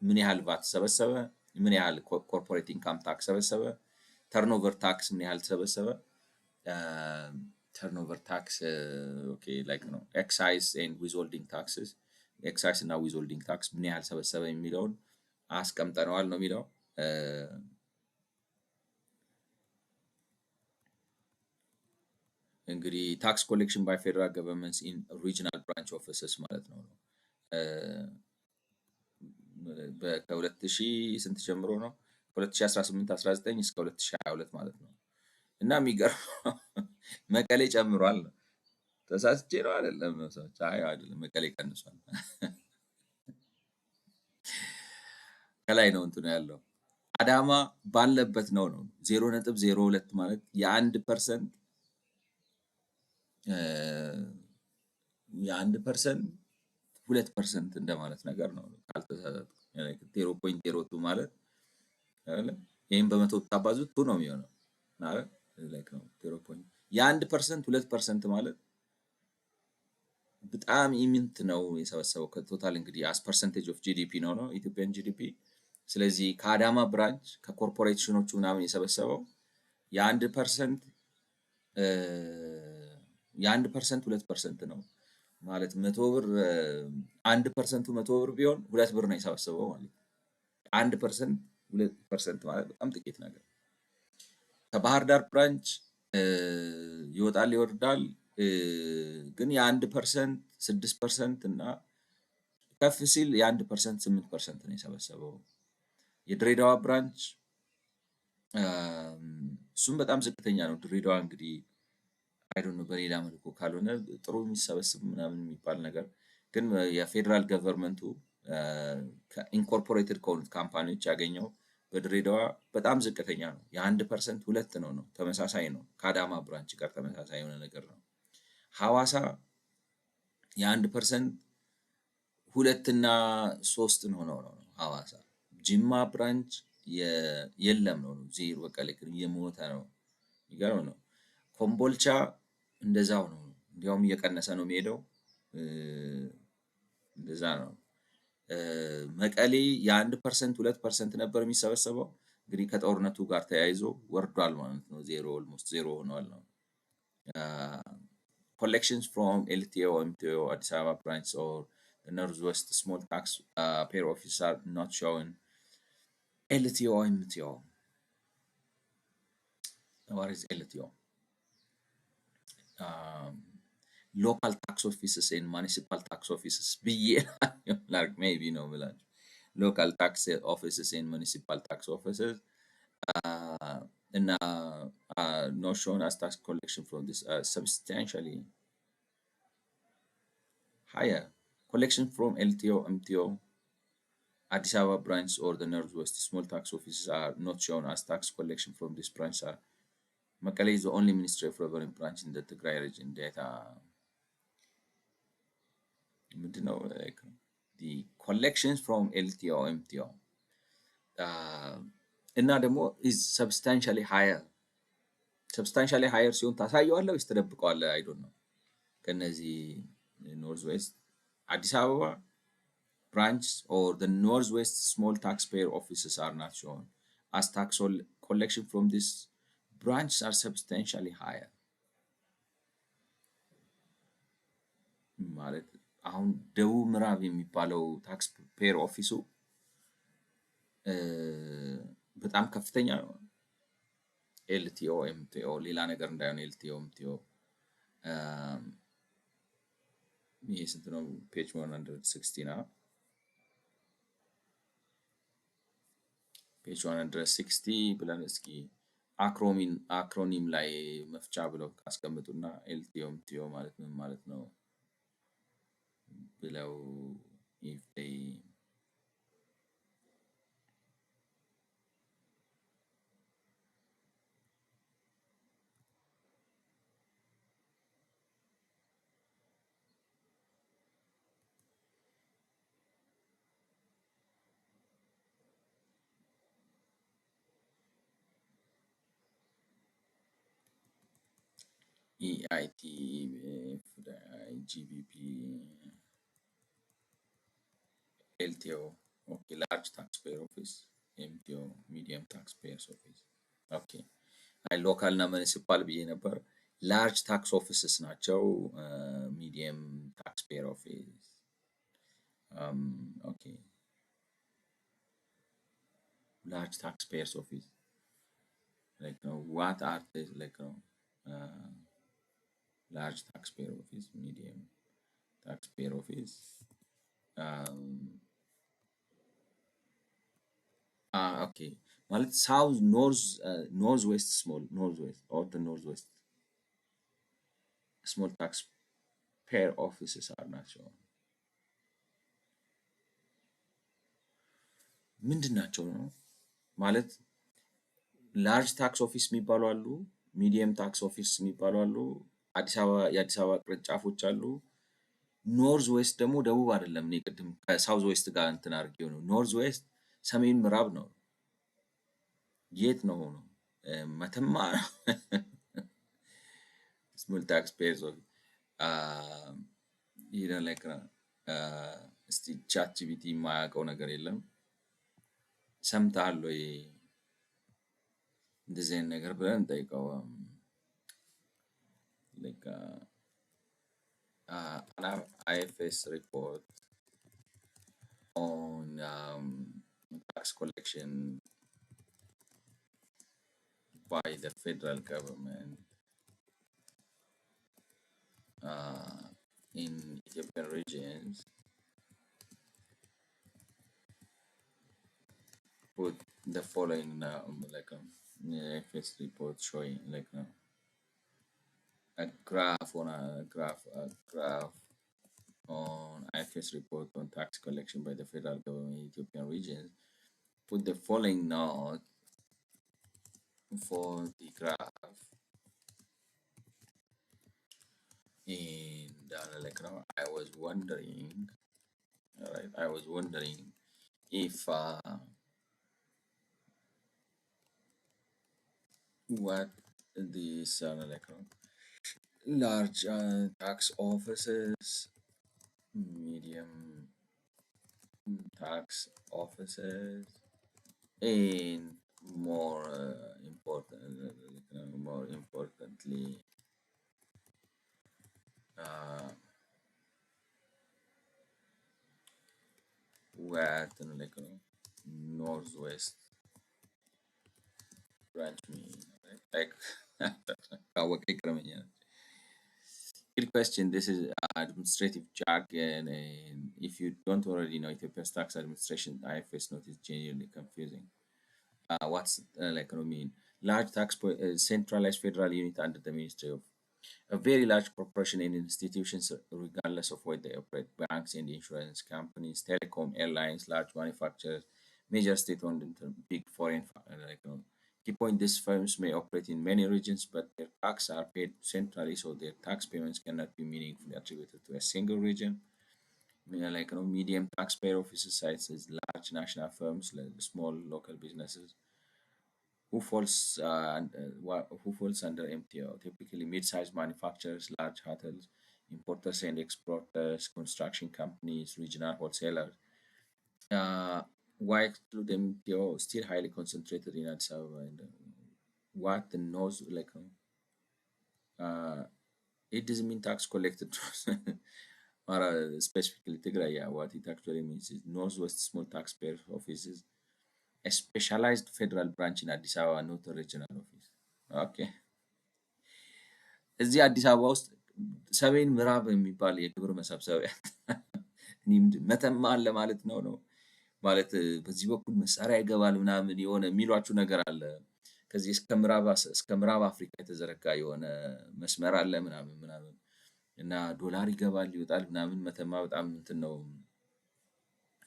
A: ምን ያህል ቫት ሰበሰበ፣ ምን ያህል ኮርፖሬት ኢንካም ታክስ ሰበሰበ፣ ተርኖቨር ታክስ ምን ያህል ሰበሰበ፣ turnover tax okay like ነው excise and withholding taxes excise እና withholding tax ምን ያህል ሰበሰበ የሚለውን አስቀምጠነዋል ነው የሚለው። እንግዲህ ታክስ ኮሌክሽን ባይ ፌደራል ገቨርንመንትስ ኢን ሪጂናል ብራንች ኦፊሰስ ማለት ነው። ከ2000 ስንት ጀምሮ ነው? 2018 19 እስከ 2022 ማለት ነው። እና የሚገርመው መቀሌ ጨምሯል ነው። ተሳስቼ ነው አይደለም? ሰዎች አይ አይደለም፣ መቀሌ ቀንሷል። ከላይ ነው እንትኑ ያለው አዳማ ባለበት ነው 0.02 ማለት የ1% የ1% 2% እንደማለት ነገር ነው። ካልተሳሳትኩ 0.02 ማለት አይደለም። ይሄን በመቶ ታባዙት ቱ ነው የሚሆነው ማለት ላይክ ነው 0. የ1% 2% ማለት በጣም ኢሚንት ነው የሰበሰበው ከቶታል እንግዲህ as percentage of GDP ነው ኢትዮጵያን GDP። ስለዚህ ከአዳማ ብራንች ከኮርፖሬሽኖቹ ምናምን የሰበሰበው የ1% 2% ነው ማለት 100 ብር 1% 100 ብር ቢሆን 2 ብር ነው የሰበሰበው ማለት 1% 2% ማለት በጣም ጥቂት ነገር። ከባህር ዳር ብራንች ይወጣል ይወርዳል፣ ግን የ1% 6% እና ከፍ ሲል የ1% 8% ነው የሰበሰበው። የድሬዳዋ ብራንች እሱም በጣም ዝቅተኛ ነው። ድሬዳዋ እንግዲህ አይ ዶንት ኖ በሌላ መልኩ ካልሆነ ጥሩ የሚሰበስብ ምናምን የሚባል ነገር ግን የፌዴራል ገቨርንመንቱ ከኢንኮርፖሬትድ ከሆኑት ካምፓኒዎች ያገኘው በድሬዳዋ በጣም ዝቅተኛ ነው። የ1% 2 ነው ተመሳሳይ ነው። ከአዳማ ብራንች ጋር ተመሳሳይ የሆነ ነገር ነው። ሐዋሳ የ1% 2 እና 3 ነው ሐዋሳ። ጅማ ብራንች የለም ነው ዜሮ በቃ የሞተ ነው። ይገርም ነው። ኮምቦልቻ እንደዛው ነው፣ እንዲያውም እየቀነሰ ነው የሚሄደው። እንደዛ ነው። መቀሌ የ1% 2% ነበር የሚሰበሰበው። እንግዲህ ከጦርነቱ ጋር ተያይዞ ወርዷል ማለት ነው። ዜሮ ኦልሞስት ዜሮ ሆኗል ነው። collections from LTO, MTO, Addis Ababa branch or the Northwest small tax payer offices are not shown. LTO, MTO. What is LTO? Local tax offices and municipal tax offices. Like maybe no, local tax offices and municipal tax offices. And not shown as tax collection from this substantially higher. Collection from LTO, MTO, Addis Ababa branch or the Northwest small tax offices are not shown as tax collection from this branch. Mekelle is the only Ministry of Revenue branch in the Tigray region data. The collections from LTO, MTO. እና ደግሞ is substantially higher ሲሆን ታሳየዋለህ ወይስ ትደብቀዋለህ? አይ ዶንት ኖ። ከነዚህ ኖርዝ ዌስት አዲስ አበባ branch or the Northwest small taxpayer offices are not shown as tax collection from this branches are substantially higher. ማለት አሁን ደቡብ ምዕራብ የሚባለው ታክስ ፔየር ኦፊሱ በጣም ከፍተኛ ነው። ኤልቲኦ ኤምቲኦ ሌላ ነገር እንዳይሆን ኤልቲኦ ኤምቲኦ ይሄ ስንት ነው? ፔጅ 160 ነው። ፔጅ 160 ብለን እስኪ አክሮኒም ላይ መፍቻ ብለው አስቀምጡና ኤልቲኦ ኤምቲኦ ማለት ምን ማለት ነው ብለው if they EIT, GBP, LTO. Okay, large taxpayer office, MTO, medium taxpayers office. Okay. አይ ሎካል እና ሙኒሲፓል ብዬ ነበር። ላርጅ ታክስ ኦፊስስ ናቸው። ሚዲየም ታክስፔየር ኦፊስ። ኦኬ ላርጅ ታክስፔየርስ ኦፊስ like what are they like large taxpayer office, medium taxpayer office. um, okay ማለት ሳውዝ ኖርዝ ዌስት ስሞል ኖርዝ ዌስት ኦር ኖርዝ ዌስት ስሞል ታክስ ፔር ኦፊስስ ናቸው። ምንድን ናቸው ነው ማለት ላርጅ ታክስ ኦፊስ የሚባሉ አሉ፣ ሚዲየም ታክስ ኦፊስ የሚባሉ አሉ። የአዲስ አበባ ቅርንጫፎች አሉ። ኖርዝ ዌስት ደግሞ ደቡብ አይደለም። እኔ ቅድም ከሳውዝ ዌስት ጋር እንትን አድርጌው ነው። ኖርዝ ዌስት ሰሜን ምዕራብ ነው። የት ነው ሆኖ መተማ ስሞል ታክስ ፔየርስ ኦፊስ ይሄ ላይክ እስቲ ቻት ጂፒቲ የማያውቀው ነገር የለም። ሰምተሃል ወይ እንደዚህ አይነት ነገር ብለን እንጠይቀው። like an IFS report on tax collection by the federal government in Ethiopian regions. Put the following like IFS report showing like a graph on IFS report on tax collection by the federal government in Ethiopian regions. Put the following note for the graph. And like I was wondering, alright, I was wondering if what these like large tax offices, medium tax offices, and more importantly, what like northwest branch mean, like good question. This is administrative jargon, and if you don't already know Ethiopia's tax administration, IFS note is genuinely confusing. What's like mean? Large tax centralized federal unit under the Ministry of a very large proportion in institutions, regardless of where they operate: banks and insurance companies, telecom, airlines, large manufacturers, major state-owned, big foreign key point: these firms may operate in many regions, but their tax are paid centrally, so their tax payments cannot be meaningfully attributed to a single region. Like medium taxpayer offices sites is large national firms, like small local businesses. Who falls under MTO? Typically mid-sized manufacturers, large hotels, importers and exporters, construction companies, regional wholesalers. Why exclude MTO? Still highly concentrated in Addis Ababa. And what the knows like it doesn't mean tax collected or specifically Tigray. Yeah, what it actually means is Northwest Small Taxpayer Offices, a specialized federal branch in Addis Ababa, not a regional office. Okay. እዚህ አዲስ አበባ ውስጥ ሰሜን ምዕራብ የሚባል የግብር መሰብሰቢያ መተማ አለ ማለት ነው ማለት በዚህ በኩል መሳሪያ ይገባል ምናምን የሆነ የሚሏችሁ ነገር አለ። ከዚህ እስከ ምዕራብ አፍሪካ የተዘረጋ የሆነ መስመር አለ ምናምን እና ዶላር ይገባል ይወጣል ምናምን። መተማ በጣም እንትን ነው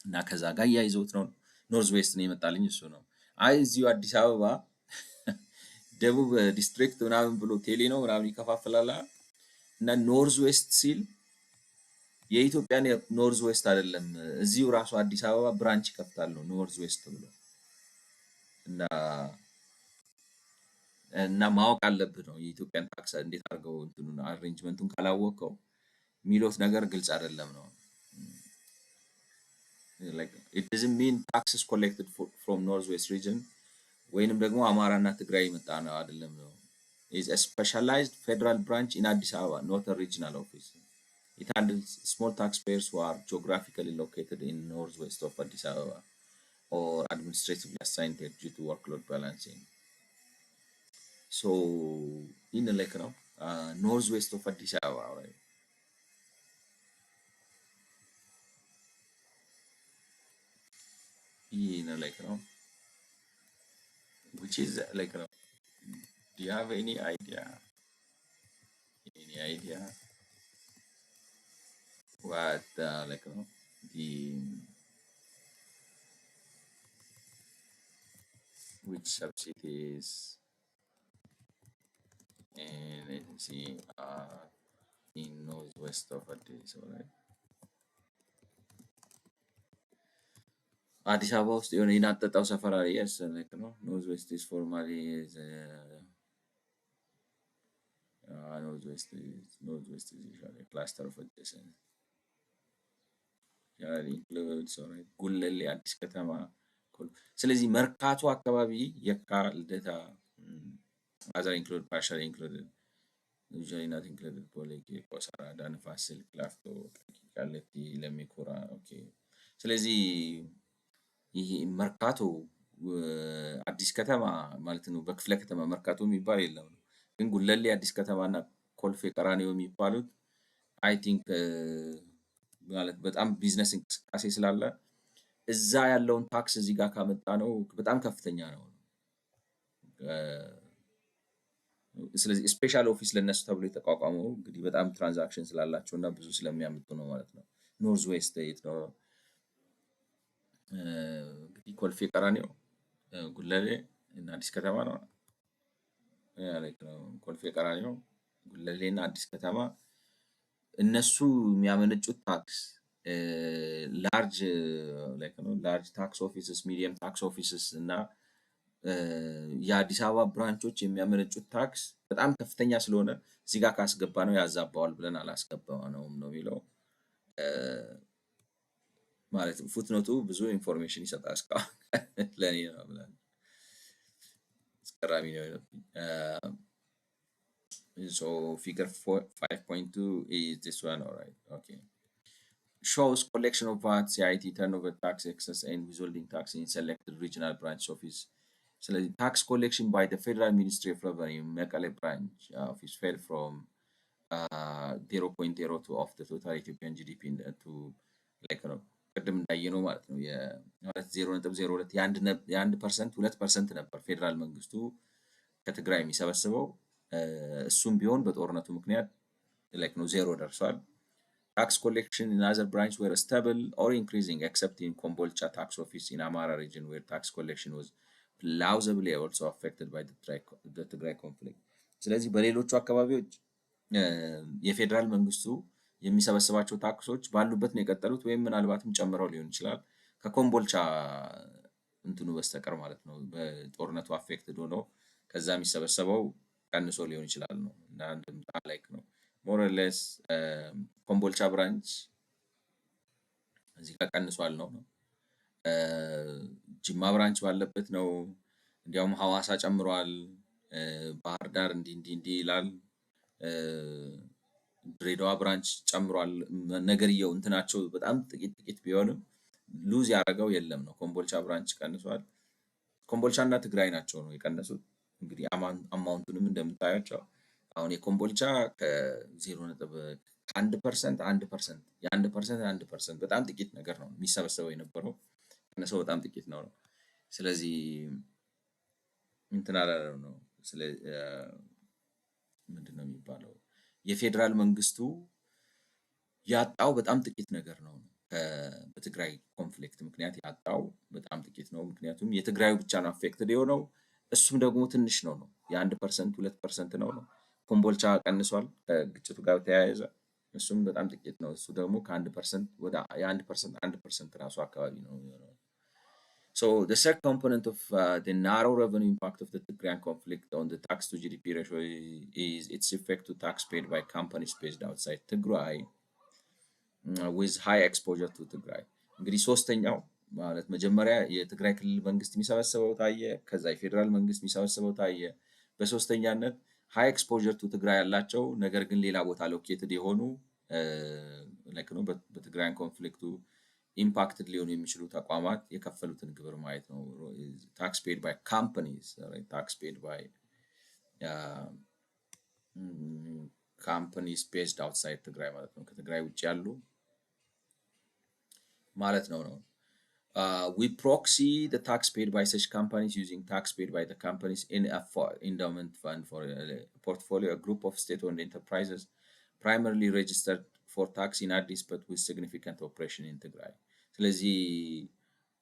A: እና ከዛ ጋር ያይዘውት ነው ኖርዝ ዌስት ነው የመጣልኝ እሱ ነው። አይ እዚሁ አዲስ አበባ ደቡብ ዲስትሪክት ምናምን ብሎ ቴሌ ነው ምናምን ይከፋፍላል እና ኖርዝ ዌስት ሲል የኢትዮጵያን ኖርዝ ዌስት አይደለም፣ እዚሁ ራሱ አዲስ አበባ ብራንች ይከፍታል ነው ኖርዝ ዌስት ብሎ እና እና ማወቅ አለብህ ነው የኢትዮጵያን ታክስ እንዴት አድርገው እንትኑን አሬንጅመንቱን ካላወቀው የሚሉት ነገር ግልጽ አይደለም ነው። like it doesn't mean taxes collected from northwest region ወይንም ደግሞ አማራና ትግራይ የመጣ ነው አይደለም ነው። is a specialized federal branch in Addis Ababa, not a regional office. It handles small taxpayers who are geographically located in northwest of Addis Ababa or administratively assigned there due to workload balancing. So in like ነው northwest of Addis Ababa right? In like ነው which is like do you have any idea what like the which subsidies and agency are in northwest of Addis Ababa right? አዲስ አበባ ውስጥ የሆነ የናጠጣው ሰፈር አለ yes like northwest is formally is northwest is usually a cluster of adjacent includes alright ጉለሌ አዲስ ከተማ ስለዚህ መርካቶ አካባቢ የካ ልደታ other include partially included usually not included ቦሌ ቂርቆስ አራዳ ንፋስ ስልክ ላፍቶ ቃሊቲ ለሚኩራ ኦኬ ስለዚህ ይሄ መርካቶ አዲስ ከተማ ማለት ነው በክፍለ ከተማ መርካቶ የሚባል የለም ነው ግን ጉለሌ አዲስ ከተማና ኮልፌ ቀራኒዮ የሚባሉት አይ ቲንክ ማለት በጣም ቢዝነስ እንቅስቃሴ ስላለ እዛ ያለውን ታክስ እዚህ ጋር ካመጣ ነው በጣም ከፍተኛ ነው። ስለዚህ ስፔሻል ኦፊስ ለነሱ ተብሎ የተቋቋመው እንግዲህ በጣም ትራንዛክሽን ስላላቸው እና ብዙ ስለሚያመጡ ነው ማለት ነው። ኖርዝ ዌስት የት ነው እንግዲህ ኮልፌ ቀራኒዮ ጉለሌ እና አዲስ ከተማ ነው። like ኮልፌ ቀራኒዮ ጉለሌ እና አዲስ ከተማ እነሱ የሚያመነጩት ታክስ ላርጅ ላርጅ ታክስ ኦፊስስ ሚዲየም ታክስ ኦፊስስ እና የአዲስ አበባ ብራንቾች የሚያመነጩት ታክስ በጣም ከፍተኛ ስለሆነ እዚህ ጋር ካስገባ ነው ያዛባዋል ብለን አላስገባነውም ነው የሚለው ማለት ፉትኖቱ ብዙ ኢንፎርሜሽን ይሰጣል እስካሁን ለእኔ ነው ብለን አስገራሚ ነው የሆነብኝ። So figure 5.2 is this one, all right, okay. Shows collection of VAT, CIT, turnover tax, excess and withholding tax in selected regional branch office. So the tax collection by the Federal Ministry of Revenue, Mekelle branch office fell from 0.02 of the total Ethiopian GDP to like ቅድም እንዳየነው ማለት ነው የማለት 0.02 የ1% 2% ነበር ፌደራል መንግስቱ ከትግራይ የሚሰበስበው እሱም ቢሆን በጦርነቱ ምክንያት like ነው ዜሮ ደርሷል። Tax collection in other branches were stable or increasing except in Kombolcha tax office in Amara region where tax collection was plausibly also affected by the Tigray conflict. ስለዚህ በሌሎቹ አካባቢዎች የፌደራል መንግስቱ የሚሰበስባቸው ታክሶች ባሉበት ነው የቀጠሉት ወይም ምናልባትም ጨምረው ሊሆን ይችላል ከኮምቦልቻ እንትኑ በስተቀር ማለት ነው በጦርነቱ አፌክትድ ሆኖ ከዛ የሚሰበሰበው ቀንሶ ሊሆን ይችላል ነው እና እንደምታ ላይክ ነው ሞር ኦር ሌስ ኮምቦልቻ ብራንች እዚህ ጋር ቀንሷል ነው ጅማ ብራንች ባለበት ነው እንዲያውም ሐዋሳ ጨምሯል ባህር ዳር እንዲህ ይላል ድሬዳዋ ብራንች ጨምሯል ነገርየው እንትናቸው በጣም ጥቂት ቢሆንም ሉዝ ያደረገው የለም ነው ኮምቦልቻ ብራንች ቀንሷል ኮምቦልቻ እና ትግራይ ናቸው ነው የቀነሱት እንግዲህ አማውንቱንም እንደምታያቸው አሁን የኮምቦልቻ ከ0.1% 1% በጣም ጥቂት ነገር ነው የሚሰበሰበው የነበረው ቀነሰው በጣም ጥቂት ነው ስለዚህ እንትን አላለም ነው ምንድነው የሚባለው የፌደራል መንግስቱ ያጣው በጣም ጥቂት ነገር ነው በትግራይ ኮንፍሊክት ምክንያት ያጣው በጣም ጥቂት ነው ምክንያቱም የትግራዩ ብቻ ነው አፌክትድ የሆነው እሱም ደግሞ ትንሽ ነው የ1% 2% ነው ኮምቦልቻ ቀንሷል ከግጭቱ ጋር ተያያዘ እሱም በጣም ጥቂት ነው እሱ ደግሞ ከ1% ወደ የ1% 1% ራሱ አካባቢ ነው So the third component of the narrow revenue impact of the Tigrayan conflict on the tax to GDP ratio is its effect to tax paid by companies based outside Tigray with high exposure to ትግራይ። እንግዲህ ሶስተኛው ማለት መጀመሪያ የትግራይ ክልል መንግስት የሚሰበስበው ታየ፣ ከዛ የፌዴራል መንግስት የሚሰበስበው ታየ። በሶስተኛነት ሃይ ኤክስፖዠር ቱ ትግራይ ያላቸው ነገር ግን ሌላ ቦታ ሎኬትድ የሆኑ ላይክ ነው በትግራይን ኮንፍሊክቱ ኢምፓክትድ ሊሆኑ የሚችሉ ተቋማት የከፈሉትን ግብር ማየት ነው። ታክስ ፔድ ባይ ካምፓኒስ ታክስ ፔድ ባይ ካምፓኒስ ቤዝድ አውትሳይድ ትግራይ ማለት ነው። ከትግራይ ውጭ ያሉ ማለት ነው ነው። We proxy the tax paid by such companies using tax paid by the companies in a endowment fund for a portfolio, a group of state-owned enterprises primarily registered for tax in Addis but with significant operation in Tigray. ስለዚህ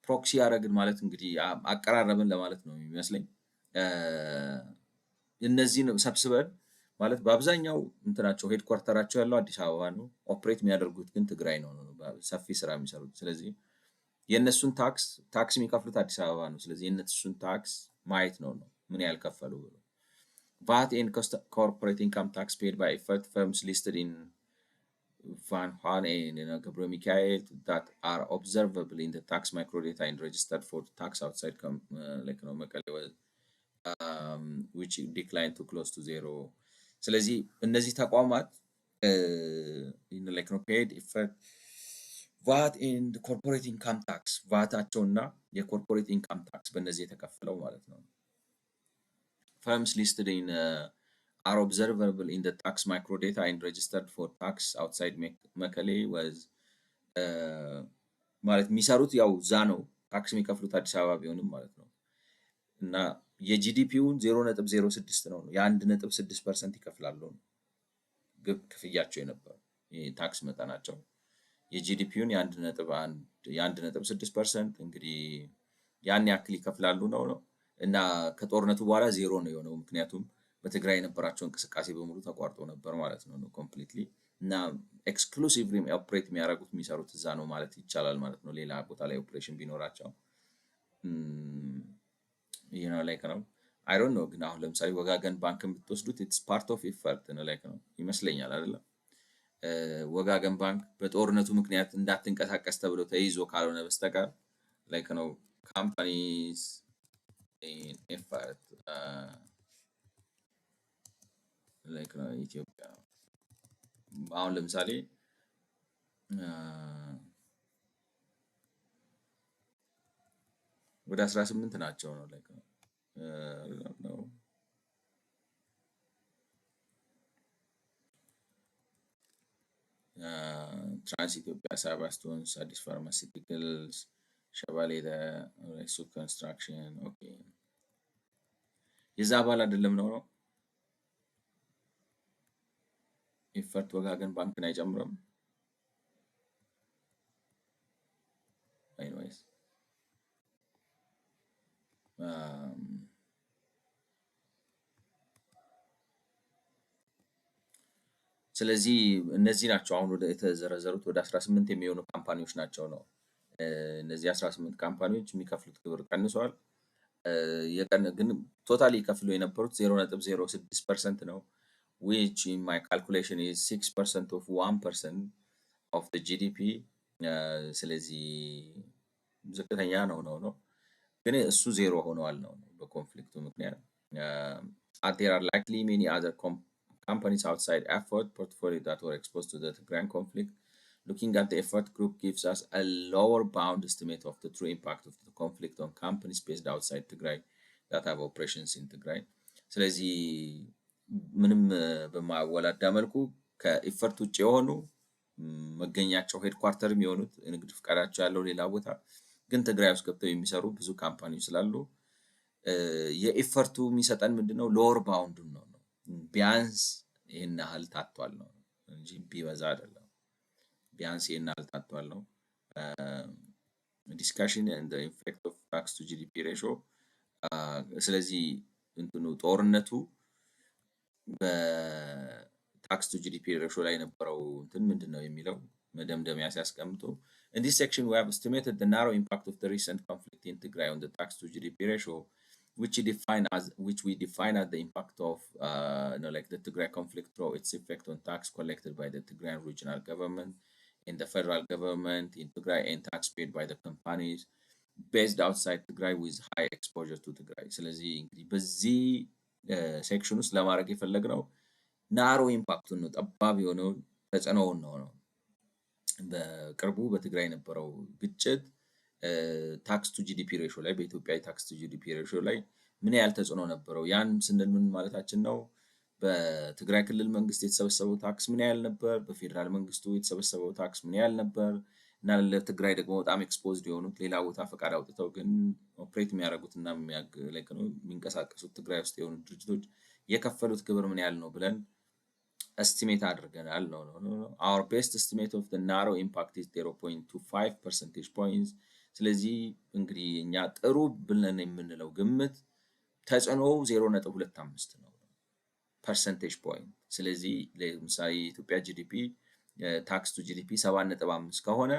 A: ፕሮክሲ ያደረግን ማለት እንግዲህ አቀራረብን ለማለት ነው የሚመስለኝ። እነዚህን ሰብስበን ማለት በአብዛኛው እንትናቸው ሄድኳርተራቸው ያለው አዲስ አበባ ነው። ኦፕሬት የሚያደርጉት ግን ትግራይ ነው ሰፊ ስራ የሚሰሩት። ስለዚህ የእነሱን ታክስ የሚከፍሉት አዲስ አበባ ነው። ስለዚህ የእነሱን ታክስ ማየት ነው ምን ያህል ከፈሉ ብሎ VAT and corporate income tax paid by effort firms listed in Van Hane and Gabriel Mikael that are observable in the tax microdata and registered for tax outside like which declined to close to zero. ስለዚህ እነዚህ ተቋማት like paid effort VAT and corporate income tax ቫታቸውና የኮርፖሬት ኢንካም ታክስ በእነዚህ የተከፈለው ማለት ነው። firms listed in are observable in the tax microdata and registered for tax outside መቀሌ was ማለት የሚሰሩት ያው እዛ ነው ታክስ የሚከፍሉት አዲስ አበባ ቢሆንም ማለት ነው። እና የጂዲፒውን 0.06 ነው የ1.6% ይከፍላሉ ግብ ክፍያቸው የነበረው የታክስ መጠናቸው የጂዲፒውን የ1.6% እንግዲህ ያን ያክል ይከፍላሉ ነው። እና ከጦርነቱ በኋላ ዜሮ ነው የሆነው ምክንያቱም በትግራይ የነበራቸው እንቅስቃሴ በሙሉ ተቋርጦ ነበር ማለት ነው ኮምፕሊትሊ። እና ኤክስክሉሲቭሊ ኦፕሬት የሚያደርጉት የሚሰሩት እዛ ነው ማለት ይቻላል ማለት ነው። ሌላ ቦታ ላይ ኦፕሬሽን ቢኖራቸው ይሄ ነው ላይክ ነው። አይ ዶንት ኖ ግን አሁን ለምሳሌ ወጋገን ባንክን ብትወስዱት ኢትስ ፓርት ኦፍ ኢፈርት ነው ላይክ ነው ይመስለኛል አይደለም። ወጋገን ባንክ በጦርነቱ ምክንያት እንዳትንቀሳቀስ ተብሎ ተይዞ ካልሆነ በስተቀር ላይክ ነው ካምፓኒስ ኢን ኢፈርት ላይክ ነው ኢትዮጵያ አሁን ለምሳሌ ወደ 18 ናቸው ነው ላይክ ነው ትራንስ ኢትዮጵያ፣ ሳባ ስቶንስ፣ አዲስ ፋርማሲውቲካልስ፣ ሸባሌ ሱ ኮንስትራክሽን ኦኬ የዛ አባል አይደለም ነው ኢፈርት ወጋገን ባንክን አይጨምርም። ኤኒዌይስ ስለዚህ እነዚህ ናቸው አሁን ወደ የተዘረዘሩት ወደ 18 የሚሆኑ ካምፓኒዎች ናቸው ነው። እነዚህ 18 ካምፓኒዎች የሚከፍሉት ግብር ቀንሷል። ግን ቶታሊ ይከፍሉ የነበሩት 0.06% ነው which in my calculation is 6% of 1% of the GDP ስለዚህ ዝቅተኛ ነው ግን እሱ ዜሮ ሆነዋል ነው በኮንፍሊክቱ ምክንያት። there are likely many other companies outside effort portfolio that were exposed to the Tigray conflict. Looking at the effort group gives us a lower bound estimate of the true impact of the conflict on companies based outside Tigray that have operations in Tigray. ስለዚህ ምንም በማወላዳ መልኩ ከኢፈርት ውጭ የሆኑ መገኛቸው ሄድኳርተር የሚሆኑት ንግድ ፍቃዳቸው ያለው ሌላ ቦታ ግን ትግራይ ውስጥ ገብተው የሚሰሩ ብዙ ካምፓኒዎች ስላሉ የኢፈርቱ የሚሰጠን ምንድነው ሎወር ባውንድ ነው ቢያንስ ይሄን ያህል ታጥቷል ነው እንጂ ቢበዛ አይደለም። ቢያንስ ይሄን ያህል ታጥቷል ነው። ዲስካሽን and the effect of tax to GDP ratio ስለዚህ እንትኑ ጦርነቱ በታክስ ቱ ጂዲፒ ሬሾ ላይ የነበረው እንትን ምንድነው የሚለው መደምደሚያ ሲያስቀምጡ in this section we have estimated the narrow impact of the recent conflict in Tigray on the tax to GDP ratio which we define as the impact of like the Tigray conflict through its effect on tax collected by the Tigrayan regional government in the federal government in Tigray and tax paid by the companies based outside Tigray with high exposure to Tigray ስለዚህ እንግዲህ በዚህ ሴክሽን ውስጥ ለማድረግ የፈለግነው ናሮ ኢምፓክቱን ነው ጠባብ የሆነውን ተጽዕኖውን ነው። በቅርቡ በትግራይ የነበረው ግጭት ታክስ ቱ ጂዲፒ ሬሾ ላይ በኢትዮጵያ ታክስ ቱ ጂዲፒ ሬሾ ላይ ምን ያህል ተጽዕኖ ነበረው? ያን ስንል ምን ማለታችን ነው? በትግራይ ክልል መንግስት የተሰበሰበው ታክስ ምን ያህል ነበር? በፌዴራል መንግስቱ የተሰበሰበው ታክስ ምን ያህል ነበር? እና ለትግራይ ደግሞ በጣም ኤክስፖዝድ የሆኑት ሌላ ቦታ ፈቃድ አውጥተው ግን ኦፕሬት የሚያደርጉት እና የሚንቀሳቀሱት ትግራይ ውስጥ የሆኑ ድርጅቶች የከፈሉት ግብር ምን ያህል ነው ብለን estimate አድርገናል ነው። our best estimate of the narrow impact is 0.25 percentage points ስለዚህ እንግዲህ እኛ ጥሩ ብለን የምንለው ግምት ተጽዕኖው 0.25 ነው percentage point ስለዚህ ለምሳሌ የኢትዮጵያ ጂዲፒ ታክስ ቱ ጂዲፒ 7.5 ከሆነ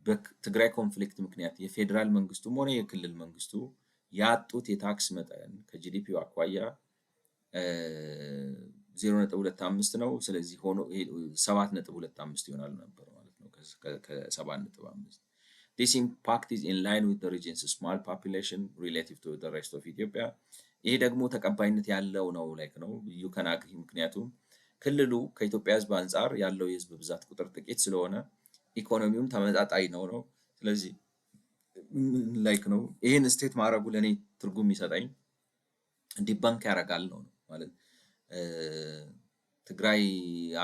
A: በትግራይ ኮንፍሊክት ምክንያት የፌዴራል መንግስቱም ሆነ የክልል መንግስቱ ያጡት የታክስ መጠን ከጂዲፒው አኳያ 0.25 ነው። ስለዚህ ሆኖ 7.25 ይሆናል ነበር ማለት ነው ከ7.5 This impact is in line with the region's small population relative to the rest of Ethiopia ይሄ ደግሞ ተቀባይነት ያለው ነው ላይክ ነው you can agree ምክንያቱም ክልሉ ከኢትዮጵያ ህዝብ አንፃር ያለው የህዝብ ብዛት ቁጥር ጥቂት ስለሆነ ኢኮኖሚውም ተመጣጣኝ ነው። ስለዚህ ላይክ ነው ይሄን ስቴት ማድረጉ ለኔ ትርጉም ይሰጣኝ ዲባንክ ያደርጋል ነው ማለት ትግራይ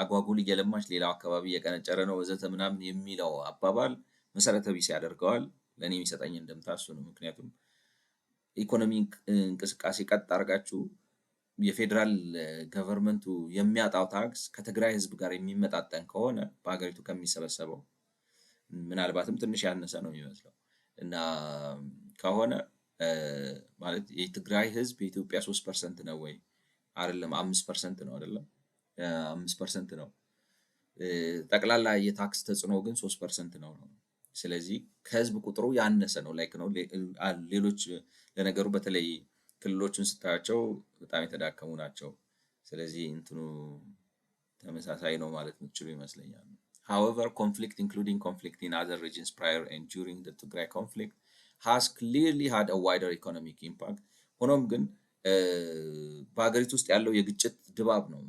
A: አጓጉል እየለማች ሌላው አካባቢ የቀነጨረ ነው ወዘተ ምናምን የሚለው አባባል መሰረተ ቢስ ያደርገዋል። ለኔ የሚሰጠኝ እንደምታሱ ነው። ምክንያቱም ኢኮኖሚ እንቅስቃሴ ቀጥ አድርጋችሁ የፌዴራል ገቨርንመንቱ የሚያጣው ታክስ ከትግራይ ህዝብ ጋር የሚመጣጠን ከሆነ በአገሪቱ ከሚሰበሰበው ምናልባትም ትንሽ ያነሰ ነው የሚመስለው እና ከሆነ ማለት የትግራይ ህዝብ የኢትዮጵያ 3% ነው ወይ አይደለም 5% ነው አይደለም 5% ነው ጠቅላላ የታክስ ተጽዕኖ ግን 3% ነው። ስለዚህ ከህዝብ ቁጥሩ ያነሰ ነው ላይክ ነው ሌሎች ለነገሩ በተለይ ክልሎችን ስታያቸው በጣም የተዳከሙ ናቸው። ስለዚህ እንትኑ ተመሳሳይ ነው ማለት ምትችሉ ይመስለኛል። However, conflict including conflict in other regions prior and during the Tigray conflict has clearly had a wider economic impact ሆኖም ግን በአገሪቱ ውስጥ ያለው የግጭት ድባብ ነው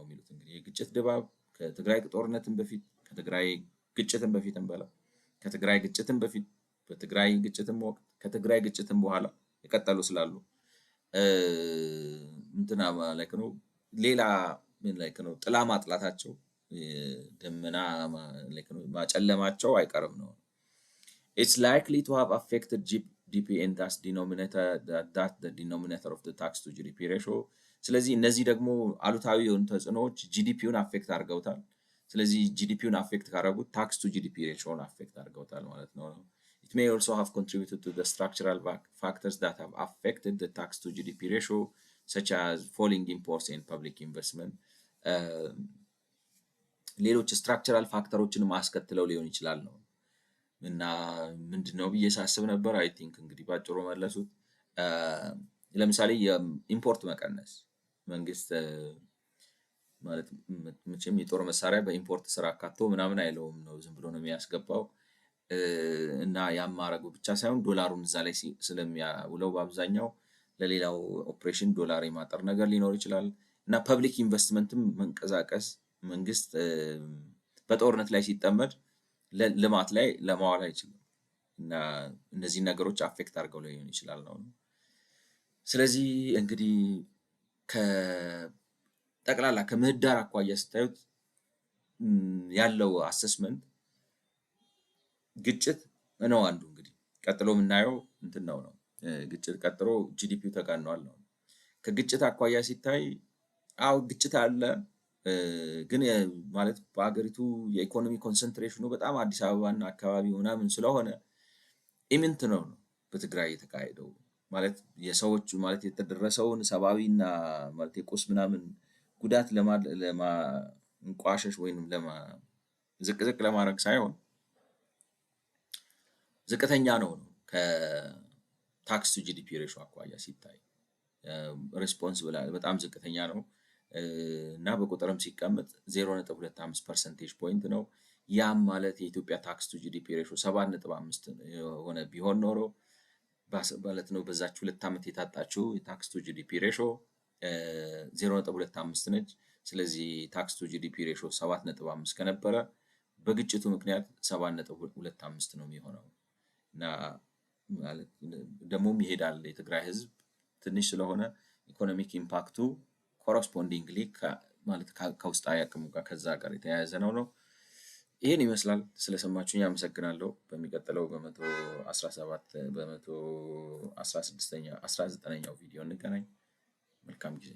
A: የሚሉት እንግዲህ የግጭት ድባብ ከትግራይ ጦርነትን በፊት ከትግራይ ግጭትን በፊት እንበላ ከትግራይ ግጭትን በፊት በትግራይ ግጭትን ወቅት ከትግራይ ግጭትን በኋላ የቀጠሉ ስላሉ እንትና ላይክ ነው ሌላ ምን ላይክ ነው ጥላ ማጥላታቸው ደመና ላይክ ነው ማጨለማቸው አይቀርም ነው። It's likely to have affected GDP and thus the denominator of the tax to GDP ratio ስለዚህ እነዚህ ደግሞ አሉታዊ የሆኑ ተጽዕኖዎች ጂዲፒውን አፌክት አድርገውታል። ስለዚህ ጂዲፒውን አፌክት ካደረጉት ታክስ ቱ ጂዲፒ ሬሾውን አፌክት አድርገውታል ማለት ነው። It may also have contributed to the structural factors that have affected the tax to GDP ratio such as falling imports and public investment ሌሎች ስትራክቸራል ፋክተሮችን ማስከትለው ሊሆን ይችላል ነው እና ምንድነው ብዬ ሳስብ ነበር አይ ቲንክ እንግዲህ ባጭሩ መለሱት። ለምሳሌ የኢምፖርት መቀነስ መንግስት ማለት መቼም የጦር መሳሪያ በኢምፖርት ስራ አካቶ ምናምን አይለውም ነው ዝም ብሎ ነው የሚያስገባው እና ያማረጉ ብቻ ሳይሆን ዶላሩን እዛ ላይ ስለሚያውለው በአብዛኛው ለሌላው ኦፕሬሽን ዶላር የማጠር ነገር ሊኖር ይችላል እና ፐብሊክ ኢንቨስትመንትም መንቀሳቀስ መንግስት በጦርነት ላይ ሲጠመድ ልማት ላይ ለማዋል አይችልም እና እነዚህ ነገሮች አፌክት አድርገው ሊሆን ይችላል ነው። ስለዚህ እንግዲህ ከጠቅላላ ከምህዳር አኳያ ስታዩት ያለው አሰስመንት ግጭት ነው አንዱ እንግዲህ ቀጥሎ የምናየው እንትን ነው ግጭት ቀጥሎ ጂዲፒው ተጋኗል ነው። ከግጭት አኳያ ሲታይ አው ግጭት አለ ግን ማለት በአገሪቱ የኢኮኖሚ ኮንሰንትሬሽኑ በጣም አዲስ አበባና አካባቢ ምናምን ስለሆነ ኢምንት ነው በትግራይ የተካሄደው ማለት የሰዎች ማለት የተደረሰውን ሰብአዊና ማለት የቁስ ምናምን ጉዳት ለማንቋሸሽ ወይንም ዝቅ ዝቅ ለማድረግ ሳይሆን ዝቅተኛ ነው ከታክስ ቱ ጂዲፒ ሬሾ አኳያ ሲታይ ሪስፖንስብል በጣም ዝቅተኛ ነው እና በቁጥርም ሲቀመጥ 0.25 ፐርሰንቴጅ ፖይንት ነው። ያም ማለት የኢትዮጵያ ታክስ ቱ ጂዲፒ ሬሾ 7.5 የሆነ ቢሆን ኖሮ ማለት ነው በዛች 2 ዓመት የታጣችው የታክስ ቱ ጂዲፒ ሬሾ 0.25 ነች። ስለዚህ ታክስ ቱ ጂዲፒ ሬሾ 7.5 ከነበረ በግጭቱ ምክንያት 7.25 ነው የሚሆነው እና ማለት ደግሞም ይሄዳል። የትግራይ ህዝብ ትንሽ ስለሆነ ኢኮኖሚክ ኢምፓክቱ ኮረስፖንዲንግሊ ማለት ከውስጣዊ አቅሙ ጋር ከዛ ጋር የተያያዘ ነው። ይሄን ይመስላል። ስለሰማችሁኝ አመሰግናለሁ። በሚቀጥለው በ117 በ116ኛ 19ኛው ቪዲዮ እንገናኝ። መልካም ጊዜ